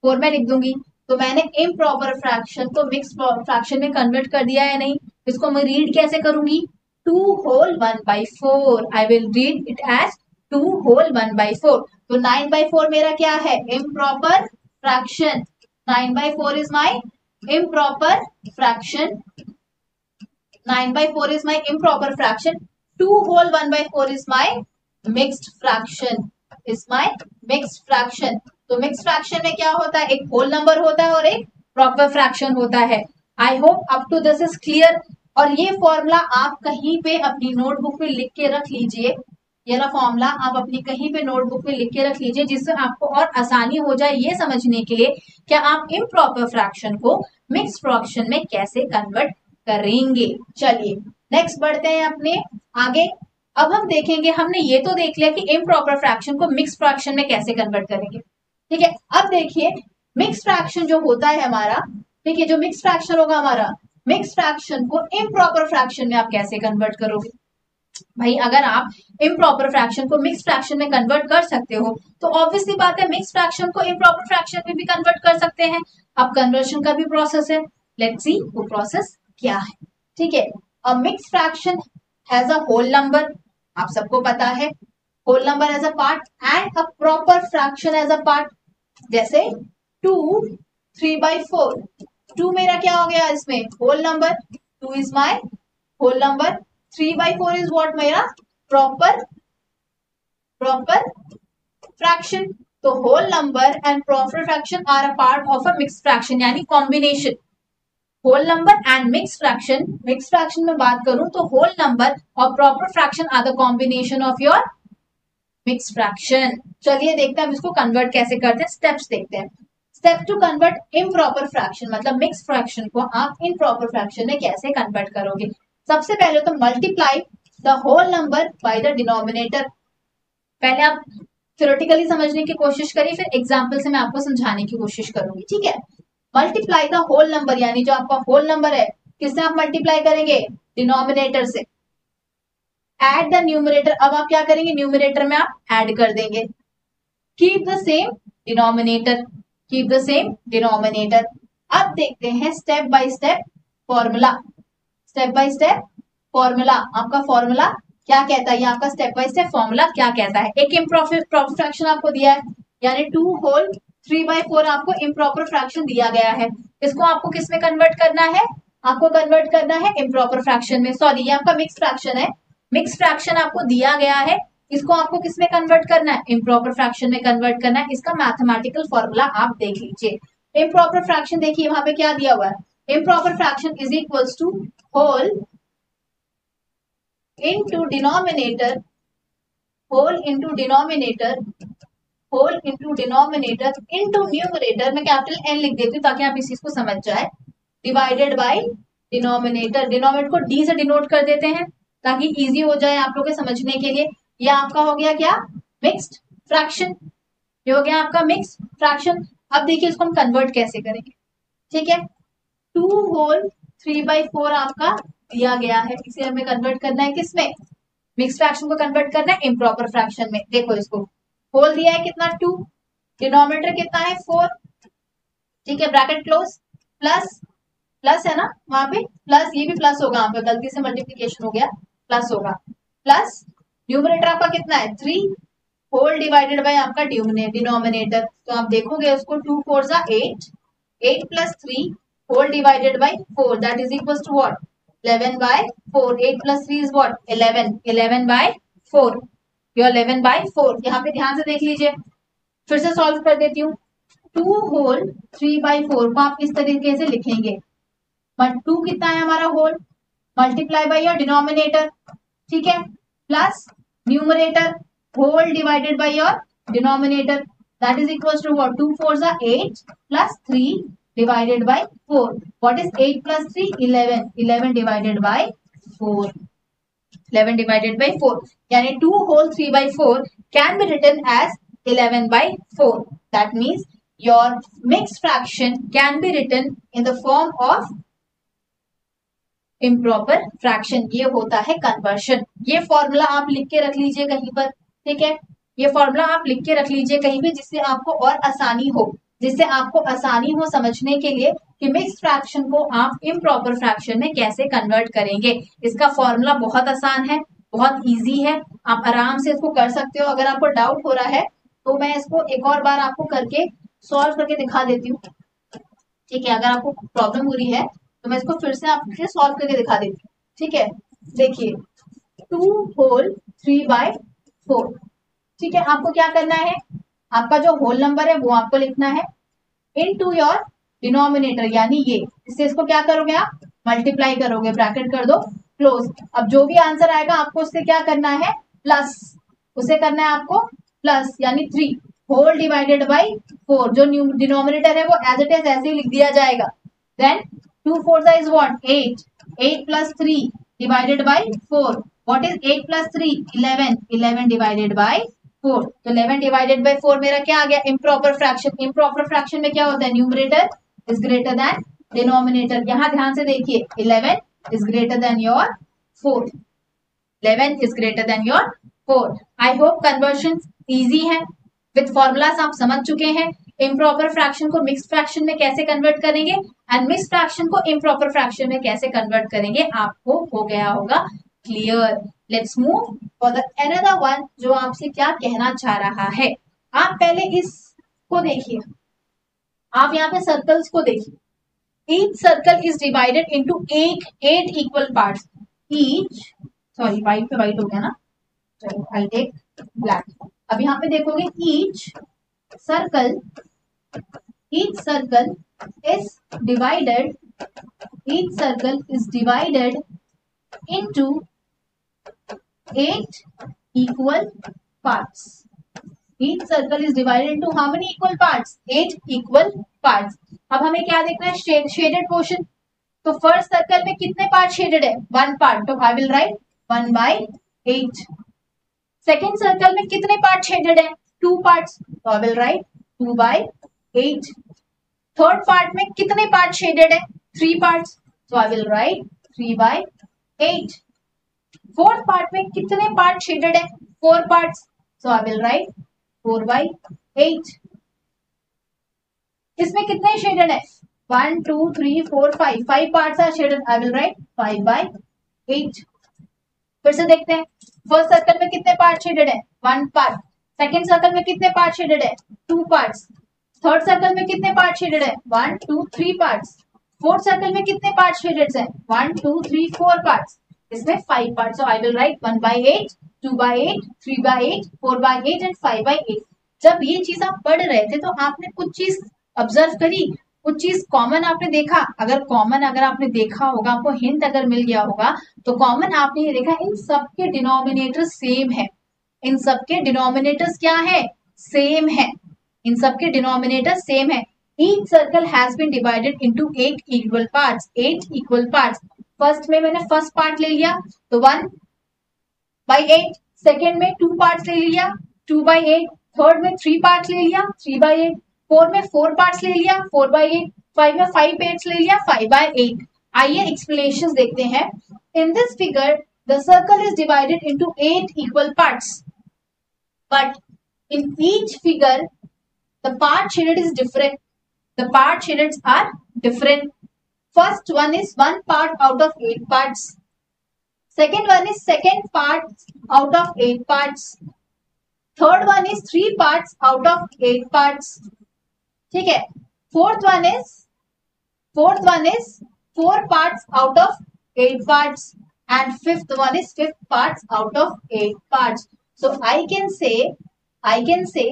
4 में लिख दूंगी। तो मैंने इम्प्रॉपर फ्रैक्शन को मिक्स फ्रैक्शन में कन्वर्ट कर दिया है नहीं। इसको मैं रीड कैसे करूंगी, 2 whole 1/4, I will read it as 2 whole 1/4। तो 9/4 मेरा क्या है, improper fraction, 9/4 is my improper fraction, 9/4 is my improper fraction, 2 whole 1/4 is my mixed fraction, is my mixed fraction। तो मिक्स फ्रैक्शन में क्या होता है, एक होल नंबर होता है और एक प्रॉपर फ्रैक्शन होता है। I hope up to this is clear. और ये फॉर्मूला आप कहीं पे अपनी नोटबुक में लिख के रख लीजिए, ये ना फॉर्मूला आप अपनी कहीं पे नोटबुक में लिख के रख लीजिए, जिससे आपको और आसानी हो जाए ये समझने के लिए क्या आप इम्प्रॉपर फ्रैक्शन को मिक्स फ्रैक्शन में कैसे कन्वर्ट करेंगे। चलिए नेक्स्ट बढ़ते हैं अपने आगे। अब हम देखेंगे, हमने ये तो देख लिया कि इम्प्रॉपर फ्रैक्शन को मिक्स फ्रैक्शन में कैसे कन्वर्ट करेंगे। ठीक है, अब देखिए मिक्स फ्रैक्शन जो होता है हमारा, ठीक है, जो मिक्स फ्रैक्शन होगा हमारा, मिक्स फ्रैक्शन को इम्प्रॉपर फ्रैक्शन में आप कैसे कन्वर्ट करोगे। भाई अगर आप इम्प्रॉपर फ्रैक्शन को मिक्स फ्रैक्शन में कन्वर्ट कर सकते हो तो ऑब्वियसली बात है मिक्स फ्रैक्शन को इम्प्रॉपर फ्रैक्शन में भी कन्वर्ट कर सकते हैं। अब कन्वर्शन का भी प्रोसेस है, लेट्स सी वो प्रोसेस क्या है। ठीक है, a mix fraction has a whole number, आप सबको पता है, whole number as a part and a proper fraction as a part. जैसे 2 3/4, 2 मेरा क्या हो गया इसमें, whole number, 2 is my whole number, 3/4 is what, मेरा प्रॉपर फ्रैक्शन। तो whole number and proper fraction are a part of a mix fraction, यानी combination. Whole number and mix fraction में बात करूं तो होल नंबर और proper fraction are the combination of your mix fraction. चलिए देखते हैं हम इसको कन्वर्ट कैसे करते हैं, स्टेप्स देखते हैं। Step to convert improper fraction, मतलब मिक्स फ्रैक्शन को आप इम्प्रॉपर फ्रैक्शन में कैसे कन्वर्ट करोगे। सबसे पहले तो multiply the whole number by the denominator. पहले आप थ्योरेटिकली समझने की कोशिश करिए, फिर एग्जाम्पल से मैं आपको समझाने की कोशिश करूंगी, ठीक है। मल्टीप्लाई द होल नंबर, यानी जो आपका होल नंबर है किससे आप मल्टीप्लाई करेंगे, डिनोमिनेटर से। एड द न्यूमरेटर, अब आप क्या करेंगे, न्यूमरेटर में आप ऐड कर देंगे। Keep the same denominator, keep the same denominator. अब देखते हैं step by step formula. Step by step formula, आपका फॉर्मूला क्या कहता है, ये आपका स्टेप बाय स्टेप फॉर्मूला क्या कहता है। एक इम्प्रॉपर फ्रैक्शन आपको दिया है, यानी 2 होल 3/4 आपको इम्प्रॉपर फ्रैक्शन दिया गया है। इसको आपको किस में कन्वर्ट करना है, आपको कन्वर्ट करना है इम्प्रॉपर फ्रैक्शन में। सॉरी, ये आपका मिक्स फ्रैक्शन है, मिक्स फ्रैक्शन आपको दिया गया है, इसको आपको किस में कन्वर्ट करना है, इम्प्रॉपर फ्रैक्शन में कन्वर्ट करना है। इसका मैथमेटिकल फॉर्मूला आप देख लीजिए। इम्प्रॉपर फ्रैक्शन देखिए वहां पे क्या दिया हुआ है, improper fraction is equals to whole into denominator, whole into denominator, whole into denominator into numerator, मैं कैपिटल एन लिख देती हूँ ताकि आप इस चीज को समझ जाए, डिवाइडेड बाय डिनोमिनेटर। डिनोमिनेटर को डी से डिनोट कर देते हैं ताकि इजी हो जाए आप लोग के समझने के लिए। ये आपका हो गया क्या, मिक्स्ड फ्रैक्शन। ये हो गया आपका मिक्स फ्रैक्शन। अब देखिए इसको हम कन्वर्ट कैसे करेंगे, ठीक है। 2 होल 3/4 आपका दिया गया है, इसे हमें कन्वर्ट करना है किसमें, मिक्स फ्रैक्शन को कन्वर्ट करना है इम्प्रॉपर फ्रैक्शन में। देखो इसको, होल दिया है कितना 2, डिनोमिनेटर कितना है 4, ठीक है, ब्रैकेट क्लोज, प्लस प्लस है ना वहां पे, प्लस ये भी प्लस होगा, वहां पे गलती से मल्टीप्लीकेशन हो गया, प्लस होगा, प्लस न्यूमरेटर आपका कितना है 3 होल डिवाइडेड बाय आपका डिनोमिनेटर। तो आप देखोगे उसको 2 4 जा 8, 8 plus 3 whole divided by 4, that is equal to what, 11/4। 8 plus 3 is what, 11, 11/4, यो 11/4। यहाँ पे ध्यान से देख लीजिए, फिर से सॉल्व कर देती हूँ। 2 होल 3/4 को आप इस तरीके से लिखेंगे, 2 कितना है हमारा whole, multiply by your denominator, ठीक है, plus numerator whole divided by your denominator, that is equal to what, 2 4 जा 8 plus 3 divided by 4. What is 8 plus 3? 11. 11 divided by 4. 11 divided by 4. यानी 2 whole 3/4 can be written as 11/4. That means your mixed fraction can be written in the form of improper fraction. ये होता है conversion. ये formula आप लिख के रख लीजिए कहीं पर, ठीक है, ये फॉर्मूला आप लिख के रख लीजिए कहीं भी, जिससे आपको और आसानी हो, जिससे आपको आसानी हो समझने के लिए कि मिक्स फ्रैक्शन को आप इम्प्रॉपर फ्रैक्शन में कैसे कन्वर्ट करेंगे। इसका फॉर्मूला बहुत आसान है, बहुत इजी है, आप आराम से इसको कर सकते हो। अगर आपको डाउट हो रहा है तो मैं इसको एक और बार आपको करके सॉल्व करके दिखा देती हूँ, ठीक है। अगर आपको प्रॉब्लम हो रही है तो मैं इसको फिर से आपके सॉल्व करके दिखा देती हूँ, ठीक है। देखिए 2 होल 3/4, ठीक है। आपको क्या करना है, आपका जो होल नंबर है वो आपको लिखना है इनटू योर डिनोमिनेटर, यानी ये, इससे इसको क्या करोगे आप, मल्टीप्लाई करोगे, ब्रैकेट कर दो क्लोज। अब जो भी आंसर आएगा आपको उससे क्या करना है, प्लस, उसे करना है आपको प्लस, यानी 3 होल डिवाइडेड बाय 4, जो डिनोमिनेटर है वो एज इट इज ऐसे ही लिख दिया जाएगा। Then 2 4 is what 8, 8 plus 3 divided by 4, what is 8 plus 3, 11, 11 divided by 4। तो 11 डिवाइडेड बाय 4 मेरा क्या आ गया, इम्प्रॉपर फ्रैक्शन। इम्प्रॉपर फ्रैक्शन में क्या होता है, numerator is greater than denominator. यहां ध्यान से देखिए 11 is greater then your 4, 11 is greater than your 4. I hope conversion easy है, विद फॉर्मूलास आप समझ चुके हैं। इम्प्रॉपर फ्रैक्शन को मिक्स फ्रैक्शन में कैसे कन्वर्ट करेंगे एंड मिक्स फ्रैक्शन को इम्प्रॉपर फ्रैक्शन में कैसे कन्वर्ट करेंगे, आपको हो गया होगा clear. Let's move for the another one, जो आपसे क्या कहना चाह रहा है। आप पहले इसको देखिए, आप यहाँ पे सर्कल्स को देखिए, each circle is divided into 8 equal parts. each, sorry white पे व्हाइट हो गया ना, चलो आई टेक ब्लैक। अब यहाँ पे देखोगे each circle is divided, each circle is divided into 8 equal parts. Each circle is divided into how many equal parts? 8 equal parts. अब हमें क्या देखना है? Shaded portion. तो फर्स्ट सर्कल में कितने पार्ट शेडेड है? 1 पार्ट. तो आई विल राइट 1/8. सेकेंड सर्कल में कितने पार्ट शेडेड है? 2 पार्ट्स. तो आई विल राइट 2/8. थर्ड पार्ट में कितने पार्ट शेडेड है? 3 पार्ट्स. तो आई विल राइट 3/8. फोर्थ पार्ट में कितने पार्ट शेडेड है? 4 parts. So I will right 4/8. इसमें कितने शेडेड है? 1 2 3 4 5 parts are shaded. I will write 5/8. फिर से देखते हैं. फर्स्ट सर्कल में कितने पार्ट शेडेड है? 1 पार्ट. सेकेंड सर्कल में कितने पार्ट शेडेड है? 2 पार्ट्स. थर्ड सर्कल में कितने पार्ट शेडेड है? 1 2 3 पार्ट्स. फोर्थ सर्कल में कितने पार्ट शेडेड है? 1 2 3 4 पार्ट्स. इसमें 5 parts. So I will right 1/8, 2/8, 3/8, 4/8 and 5/8. जब ये चीज आप पढ़ रहे थे तो आपने कुछ चीज ऑब्जर्व करी, कुछ चीज कॉमन आपने देखा. अगर आपने देखा होगा, आपको हिंट अगर मिल गया होगा, तो कॉमन आपने ये देखा इन सबके डिनोमिनेटर सेम है. इन सबके डिनोमिनेटर्स क्या है? सेम है. इन सबके डिनोमिनेटर सेम है. Each circle has been divided into 8 equal parts. 8 equal parts. First में मैंने फर्स्ट पार्ट ले लिया तो 1/8. सेकेंड में 2 पार्ट्स ले लिया 2/8. थर्ड में 3 पार्ट्स ले लिया 3/8. फोर में 4 पार्ट्स ले लिया 4/8. 5 में 5 पार्ट्स ले लिया 5/8. आइए एक्सप्लेनेशन देखते हैं. In this figure the circle is divided into 8 equal parts, but in each figure the part shaded is different. The part shaded are different. First one is 1 part out of 8 parts. Second one is second part out of 8 parts. Third one is 3 parts out of 8 parts. ठीक है. Fourth one is 4 parts out of 8 parts. And fifth one is 5 parts out of 8 parts. So I can say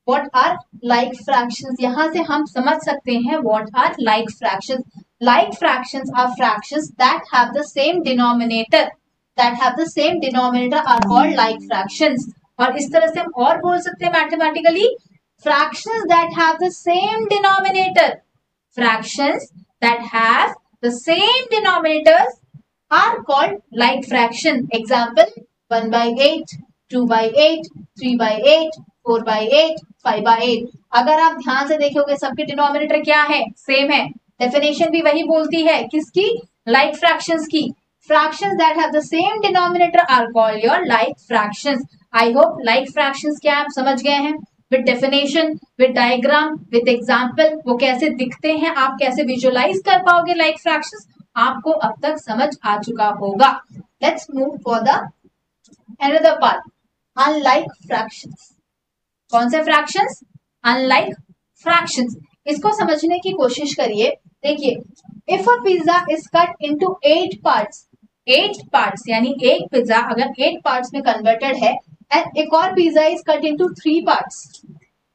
what are like fractions. यहां से हम समझ सकते हैं what are like fractions. Like fractions are fractions that have the same denominator. Are called like fractions. और इस तरह से हम और बोल सकते हैं mathematically, fractions that have the same denominator. Fractions that have the same denominators are called like fraction. Example 1/8, 2/8, 3/8, 4/8, 5/8. अगर आप ध्यान से देखोगे सबके डिनोमिनेटर क्या है? सेम है. डेफिनेशन भी वही बोलती है. किसकी? लाइक फ्रैक्शंस की. Fractions that have the same denominator are called your like fractions. I hope like fractions क्या आप समझ गए हैं. With definition, with diagram, with example, वो कैसे दिखते हैं, आप कैसे विजुअलाइज कर पाओगे लाइक फ्रैक्शंस, आपको अब तक समझ आ चुका होगा. Let's move for the another part, unlike fractions. कौन से फ्रैक्शंस? Unlike fractions. इसको समझने की कोशिश करिए. देखिए, if a pizza is cut into 8 parts, 8 parts यानी एक पिज्जा अगर 8 पार्ट्स में कन्वर्टेड है, एंड एक और pizza is cut into 3 parts,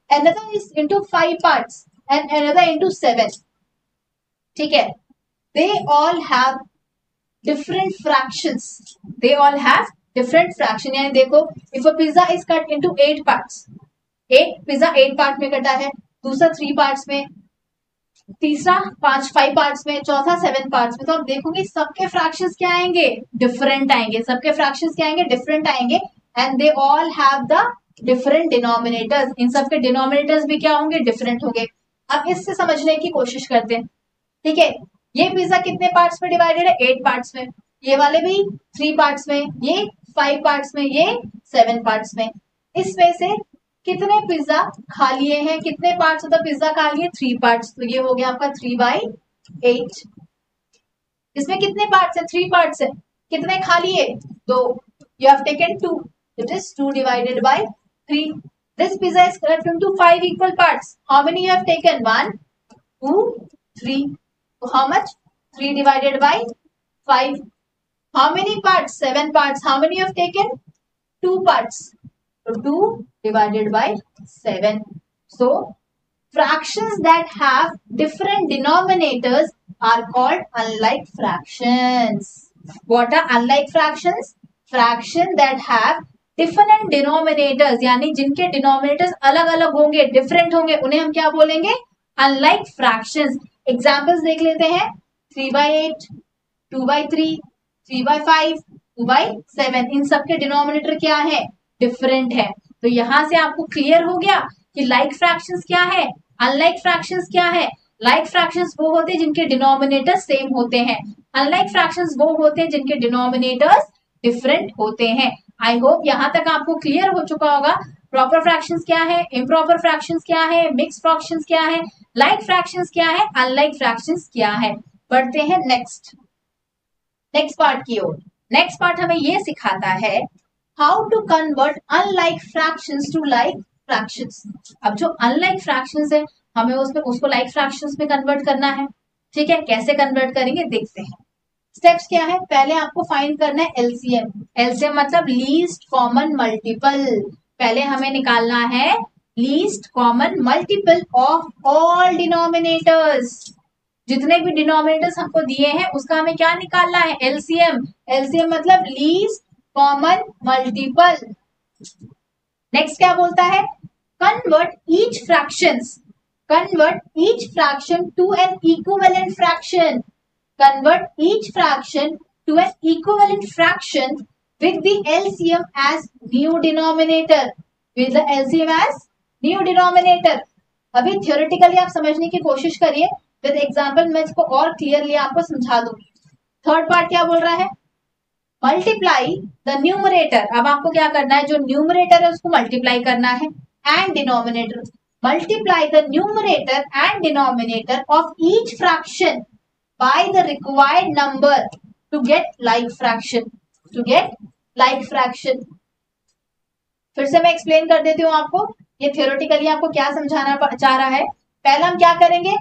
another is into 5 parts and another into 7. ठीक है. दे all have different fractions. They all have different fraction. यानी देखो, if a pizza is cut into 8 parts, एक pizza 8 part में कटा है, दूसरा 3 पार्ट्स में, तीसरा 5 पार्ट्स में, चौथा 7 पार्ट्स में. तो आप देखोगे सबके फ्रैक्शंस क्या आएंगे? डिफरेंट आएंगे. सबके फ्रैक्शंस क्या आएंगे? डिफरेंट आएंगे. And they all have the different denominators. इन सबके डिनोमिनेटर्स भी क्या होंगे? डिफरेंट होंगे. अब इससे समझने की कोशिश करते हैं. ठीक है. ये पिज्जा कितने पार्ट्स में डिवाइडेड है? 8 पार्ट्स में. ये वाले भी 3 पार्ट्स में, ये 5 पार्ट्स में, ये 7 पार्ट्स में. इसमें से कितने पिज्जा खा लिए हैं? कितने पार्ट्स ऑफ द पिज्जा खा लिए? 3 पार्ट्स. तो ये हो गया आपका 3/8. इसमें कितने पार्ट्स है? 3 पार्ट्स है. कितने खा लिए? 2. You have taken 2. It is 2 divided bye 3. This pizza is cut into 5 equal parts. How many you have taken? 1, 2, 3. तो how much? 3 divided bye 5. How many parts? 7 parts. How many you have taken? 2 parts. So 2 divided by 7. So fractions that have different denominators are called unlike fractions. What are unlike fractions? Fractions that have different denominators यानी जिनके denominators अलग अलग होंगे, different होंगे, उन्हें हम क्या बोलेंगे? Unlike fractions. एग्जांपल्स देख लेते हैं। 3/8, 2/3, 3/5, 2/7, इन सबके डिनोमिनेटर क्या है? डिफरेंट है। तो यहां से आपको क्लियर हो गया कि लाइक फ्रैक्शंस क्या है, अनलाइक फ्रैक्शंस क्या है। लाइक फ्रैक्शंस वो होते हैं जिनके डिनोमिनेटर सेम होते हैं, अनलाइक फ्रैक्शंस वो होते हैं जिनके डिनोमिनेटर्स डिफरेंट होते हैं। आई होप यहां तक आपको क्लियर हो चुका होगा। प्रॉपर फ्रैक्शंस क्या है, इम्प्रॉपर फ्रैक्शंस क्या है, मिक्स फ्रैक्शंस क्या है, लाइक फ्रैक्शंस क्या है, अनलाइक फ्रैक्शंस क्या है। बढ़ते हैं नेक्स्ट पार्ट की ओर। नेक्स्ट पार्ट हमें ये सिखाता है how to convert unlike fractions to like fractions. अब जो अनलाइक फ्रैक्शंस है हमें उसको लाइक फ्रैक्शंस में कन्वर्ट करना है। ठीक है, कैसे कन्वर्ट करेंगे देखते हैं। स्टेप्स क्या है? पहले आपको फाइंड करना है एलसीएम। एलसीएम मतलब लीस्ट कॉमन मल्टीपल। पहले हमें निकालना है least common multiple of all denominators. जितने भी डिनोमिनेटर्स हमको दिए हैं उसका हमें क्या निकालना है? एलसीएम। एलसीएम मतलब लीस्ट कॉमन मल्टीपल। नेक्स्ट क्या बोलता है? Convert each fraction to an equivalent fraction. Convert each fraction to an equivalent fraction with the LCM as new denominator. With the LCM as new denominator. अभी theoretically आप समझने की कोशिश करिए, with example मैं इसको और क्लियरली आपको समझा दूंगी। थर्ड पार्ट क्या बोल रहा है? Multiply the numerator. अब आपको क्या करना है? जो न्यूमरेटर है उसको मल्टीप्लाई करना है and denominator. Multiply the numerator and denominator of each fraction by the required number to get like fraction. फिर से मैं एक्सप्लेन कर देती हूँ आपको, ये थियोरेटिकली आपको क्या समझाना चाह रहा है। पहले हम क्या करेंगे?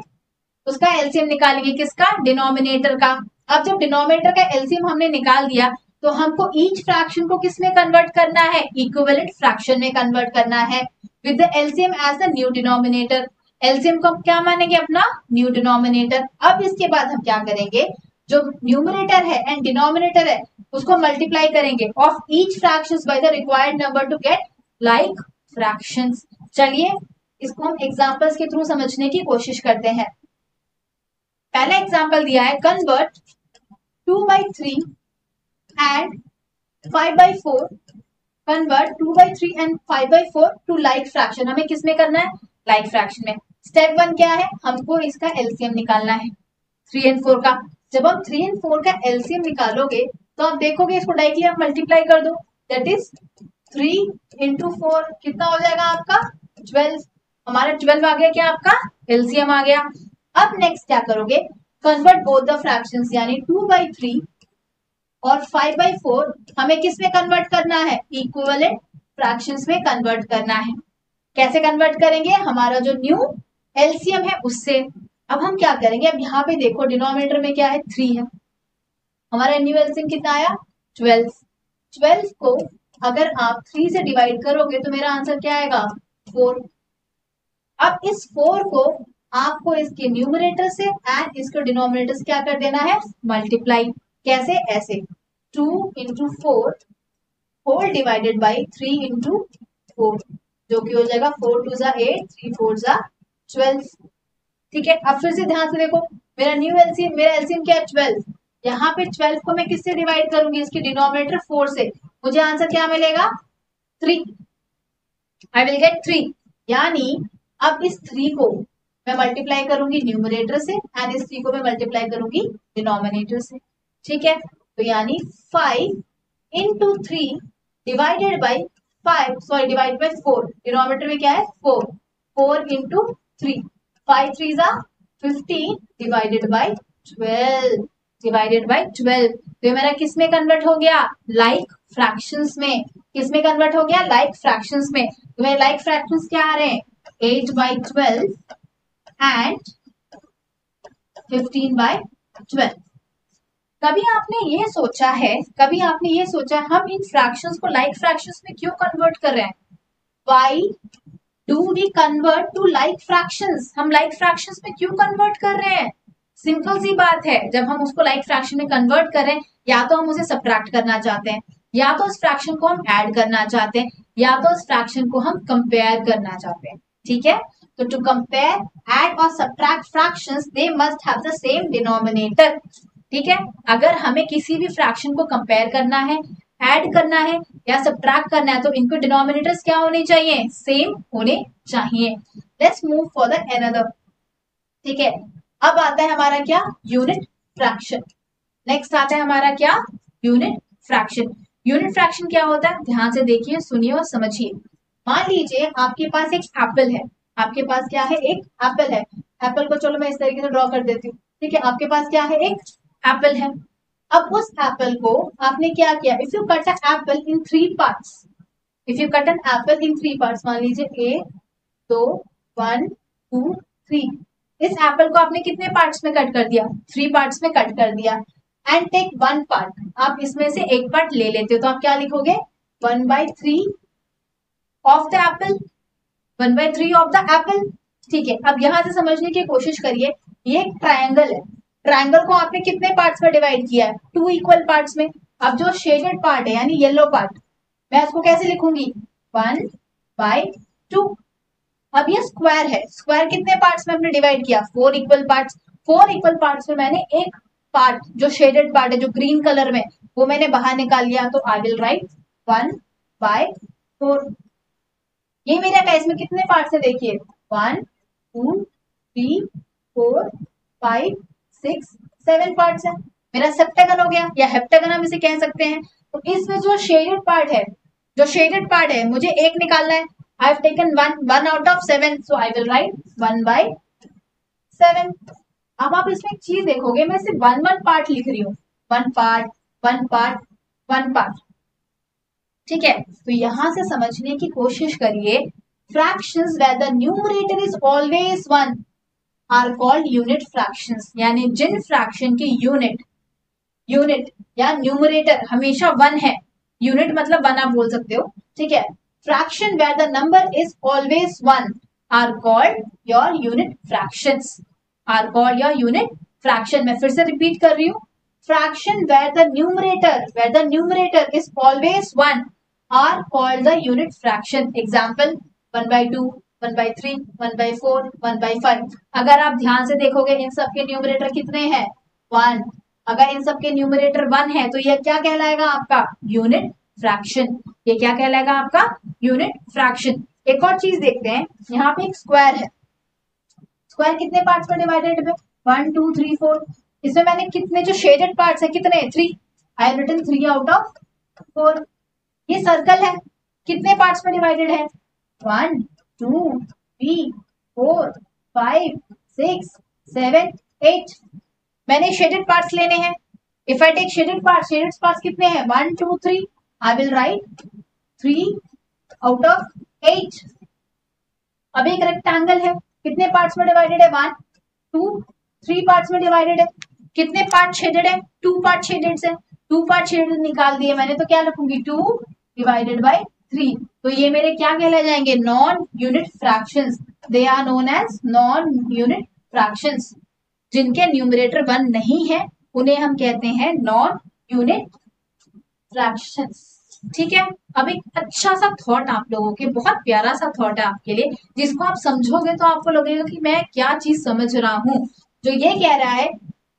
उसका एलसीएम निकालेंगे। किसका? डिनोमिनेटर का। अब जब डिनोमिनेटर का एलसीएम हमने निकाल दिया तो हमको ईच फ्रैक्शन को किस में कन्वर्ट करना है? इक्विवेलेंट फ्रैक्शन में कन्वर्ट करना है with the LCM as the new denominator. LCM को क्या मानेंगे? अपना न्यू डिनोमिनेटर। अब इसके बाद हम क्या करेंगे? जो न्यूमरेटर है एंड डिनोमिनेटर है उसको मल्टीप्लाई करेंगे of each fractions by the required number to get like fractions. चलिए इसको हम एग्जांपल्स के थ्रू समझने की कोशिश करते हैं। पहला एग्जांपल दिया है, convert 2/3 and 5/4। Convert 2/3 and 5/4 to like fraction. हमें किसमें करना है? लाइक फ्रैक्शन में। स्टेप 1 क्या है? हमको इसका एलसीएम निकालना है 3 और 4 का। जब आप 3 और 4 का एलसीएम निकालोगे तो आप देखोगे इसको डायरेक्टली आप मल्टीप्लाई कर दो। दैट इज 3 into 4 कितना हो जाएगा आपका? 12। हमारा 12 आ गया क्या? आपका एलसीएम आ गया। अब नेक्स्ट क्या करोगे? कन्वर्ट बोथ द फ्रैक्शंस यानी 2/3 और 5/4 हमें किस में कन्वर्ट करना है? इक्विवेलेंट फ्रैक्शंस में कन्वर्ट करना है। कैसे कन्वर्ट करेंगे? हमारा जो न्यू एलसीएम है उससे। अब हम क्या करेंगे? अब यहाँ पे देखो डिनोमिनेटर में क्या है? 3 है। हमारा न्यू एलसीएम कितना आया? 12। 12 को अगर आप 3 से डिवाइड करोगे तो मेरा आंसर क्या आएगा? 4। अब इस 4 को आपको इसके न्यूमरेटर से एंड इसको डिनोमिनेटर से क्या कर देना है? मल्टीप्लाई। कैसे? ऐसे 2 into 4 whole divided by 3 into 4 जो कि हो जाएगा 4 2 जा 8, 3 4 जा 12। ठीक है, अब फिर से ध्यान से देखो, मेरा एलसीएम क्या है? 12। यहाँ पे 12 को मैं किससे डिवाइड करूंगी? इसके डिनोमिनेटर 4 से। मुझे आंसर क्या मिलेगा? 3। I will get 3। यानी अब इस 3 को मैं मल्टीप्लाई करूंगी न्यूमरेटर से एंड इस 3 को मैं मल्टीप्लाई करूंगी डिनोमिनेटर से। ठीक है, तो यानी 5 into 3 डिवाइडेड बाई 4। डिनोमिनेटर में क्या है? 4। 4 into 3, 5 3 जा 15 डिवाइडेड बाई 12। तो ये मेरा किस में कन्वर्ट हो गया? लाइक फ्रैक्शंस में। किस में कन्वर्ट हो गया? लाइक फ्रैक्शंस में। तो मेरे लाइक फ्रैक्शंस क्या आ रहे हैं? 8/12 एंड 15/12। कभी आपने ये सोचा हम इन फ्रैक्शंस को लाइक फ्रैक्शंस में क्यों कन्वर्ट कर रहे हैं? Why do we convert to like fractions? हम लाइक फ्रैक्शंस में क्यों कन्वर्ट कर रहे हैं? सिंपल सी बात है, जब हम उसको लाइक फ्रैक्शन में कन्वर्ट कर रहे हैं या तो हम उसे सब्ट्रैक्ट करना चाहते हैं या तो उस फ्रैक्शन को हम ऐड करना चाहते हैं या तो उस फ्रैक्शन को हम कंपेयर करना चाहते हैं, ठीक है। तो टू कंपेयर, ऐड और subtract fractions they must have the same denominator, ठीक है। अगर हमें किसी भी फ्रैक्शन को कंपेयर करना है, ऐड करना है या सब्ट्रैक्ट करना है तो इनको डिनोमिनेटर्स क्या होने चाहिए, सेम होने चाहिए। Let's move for the another, ठीक है। अब आता है हमारा क्या, यूनिट फ्रैक्शन। नेक्स्ट आता है हमारा क्या, यूनिट फ्रैक्शन। यूनिट फ्रैक्शन क्या होता है, ध्यान से देखिए, सुनिए और समझिए। मान लीजिए आपके पास एक एप्पल है, आपके पास क्या है, एक एप्पल है। एप्पल को चलो मैं इस तरीके से ड्रॉ कर देती हूँ, ठीक है। आपके पास क्या है, एक एप्पल है। अब उस एप्पल को आपने क्या किया, if you cut a apple in 3 parts, if you cut an apple in 3 parts, मान लीजिए 1 2 1 2 3, इस एप्पल को आपने कितने पार्ट्स में कट कर दिया, 3 पार्ट्स में कट कर दिया। एंड टेक 1 पार्ट, आप इसमें से एक पार्ट ले लेते हो तो आप क्या लिखोगे, 1/3 of the Apple, 1/3 of the Apple, ठीक है। अब यहां से समझने की कोशिश करिए, ये एक ट्रायंगल है, ट्रायंगल को आपने कितने पार्ट्स में डिवाइड किया है, 2 इक्वल पार्ट्स में। अब जो शेडेड पार्ट है यानी येलो पार्ट, मैं उसको कैसे लिखूंगी, 1/2। अब ये स्क्वायर है, स्क्वायर कितने पार्ट्स में हमने डिवाइड किया, 4 इक्वल पार्ट्स। 4 इक्वल पार्ट्स में मैंने एक पार्ट जो शेडेड पार्ट है, जो ग्रीन कलर में, वो मैंने बाहर निकाल लिया, तो आई विल राइट 1/4। ये मेरा क्या, इसमें कितने पार्ट्स है देखिए, 1 2 3 4 5 6 7 पार्ट्स है, मेरा सेप्टेगन हो गया या हेप्टेगन हम इसे कह सकते हैं। तो इसमें जो शेडेड पार्ट है, जो शेडेड पार्ट है मुझे एक निकालना है, I have taken one out of 7, so I will write 1/7। अब आप इसमें एक चीज देखोगे, मैं सिर्फ वन पार्ट लिख रही हूँ, one part one part one part, ठीक है। तो यहां से समझने की कोशिश करिए, fractions where the numerator is always 1 are called unit fractions, यानी जिन फ्रैक्शन की यूनिट या न्यूमरेटर हमेशा 1 है, यूनिट मतलब 1 आप बोल सकते हो, ठीक है। fraction where the number is always 1 are called your unit fractions, are called your unit fraction। मैं फिर से रिपीट कर रही हूँ, fraction where the numerator is always 1 are called the unit fraction। example 1/2 1/3 1/4 1/5। अगर आप ध्यान से देखोगे इन सबके न्यूमरेटर कितने हैं, 1। अगर इन सबके न्यूमरेटर 1 है तो यह क्या कहलाएगा आपका, यूनिट फ्रैक्शन। ये क्या कहलाएगा आपका, यूनिट फ्रैक्शन। एक और चीज देखते हैं, यहाँ पे एक स्क्वायर है, स्क्वायर कितने पार्ट्स में डिवाइडेड है, 1 2 3 4। इसमें मैंने कितने जो शेडेड पार्ट्स है कितने, 3, I have written 3 out of 4। ये सर्कल है, कितने पार्ट्स में डिवाइडेड है, 1 2 3 4 5 6 7 8। मैंने शेडेड पार्ट्स लेने हैं, if I take shaded parts कितने हैं, 1 2 3, I will write 3 out of 8। अब एक रेक्टेंगल है, कितने पार्ट्स में डिवाइडेड है, 1 2 3 पार्ट्स में डिवाइडेड है। कितने पार्ट शेडेड है, 2 पार्ट शेडेड है, 2 पार्ट शेडेड निकाल दिए मैंने, तो क्या लिखूंगी, 2 डिवाइडेड बाय 3। तो ये मेरे क्या कहलाए जाएंगे, non unit fractions. They are known as non unit fractions. जिनके न्यूमरेटर 1 नहीं है उन्हें हम कहते हैं नॉन यूनिट फ्रैक्शंस, ठीक है। अब एक अच्छा सा थॉट आप लोगों के, बहुत प्यारा सा थॉट है आपके लिए, जिसको आप समझोगे तो आपको लगेगा कि मैं क्या चीज समझ रहा हूं। जो ये कह रहा है,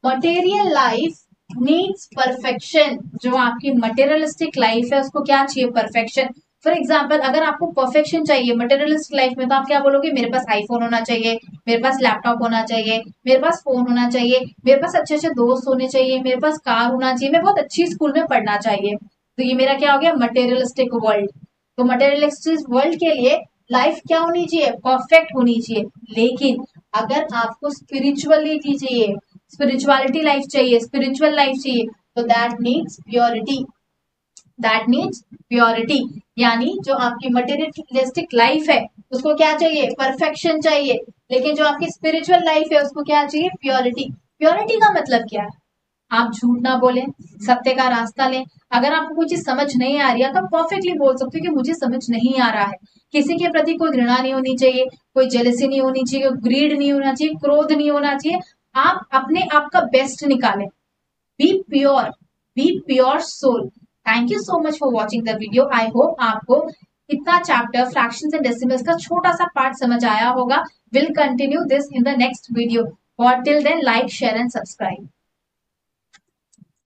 मटेरियल लाइफ नीड्स परफेक्शन। जो आपकी मटेरियलिस्टिक लाइफ है उसको क्या चाहिए, परफेक्शन। फॉर एग्जाम्पल अगर आपको परफेक्शन चाहिए मटेरियलिस्टिक लाइफ में, तो आप क्या बोलोगे, मेरे पास आईफोन होना चाहिए, मेरे पास लैपटॉप होना चाहिए, मेरे पास फोन होना चाहिए, मेरे पास अच्छे अच्छे दोस्त होने चाहिए, मेरे पास कार होना चाहिए, मैं बहुत अच्छी स्कूल में पढ़ना चाहिए। तो ये मेरा क्या हो गया, मटेरियलिस्टिक वर्ल्ड। तो मटेरियलिस्टिक वर्ल्ड के लिए लाइफ क्या होनी चाहिए, परफेक्ट होनी चाहिए। लेकिन अगर आपको स्पिरिचुअलिटी चाहिए, स्पिरिचुअलिटी लाइफ चाहिए, स्पिरिचुअल लाइफ चाहिए, तो that needs purity, that needs purity. यानी जो आपकी मटेरियलिस्टिक लाइफ है उसको क्या चाहिए, परफेक्शन चाहिए। लेकिन जो आपकी स्पिरिचुअल लाइफ है उसको क्या चाहिए, प्योरिटी। प्योरिटी का मतलब क्या है, आप झूठ ना बोलें, सत्य का रास्ता लें। अगर आपको कोई चीज समझ नहीं आ रही है तो आप परफेक्टली बोल सकते हो कि मुझे समझ नहीं आ रहा है। किसी के प्रति कोई घृणा नहीं होनी चाहिए, कोई जेलसी नहीं होनी चाहिए, कोई ग्रीड नहीं होना चाहिए, क्रोध नहीं होना चाहिए। आप अपने आप का बेस्ट निकालें, be pure soul. Thank you so much for watching the video. I hope आपको इतना चैप्टर फ्रैक्शंस एंड डेसिमल्स का छोटा सा पार्ट समझ आया होगा। Will continue this in the next video. और till then like share and subscribe.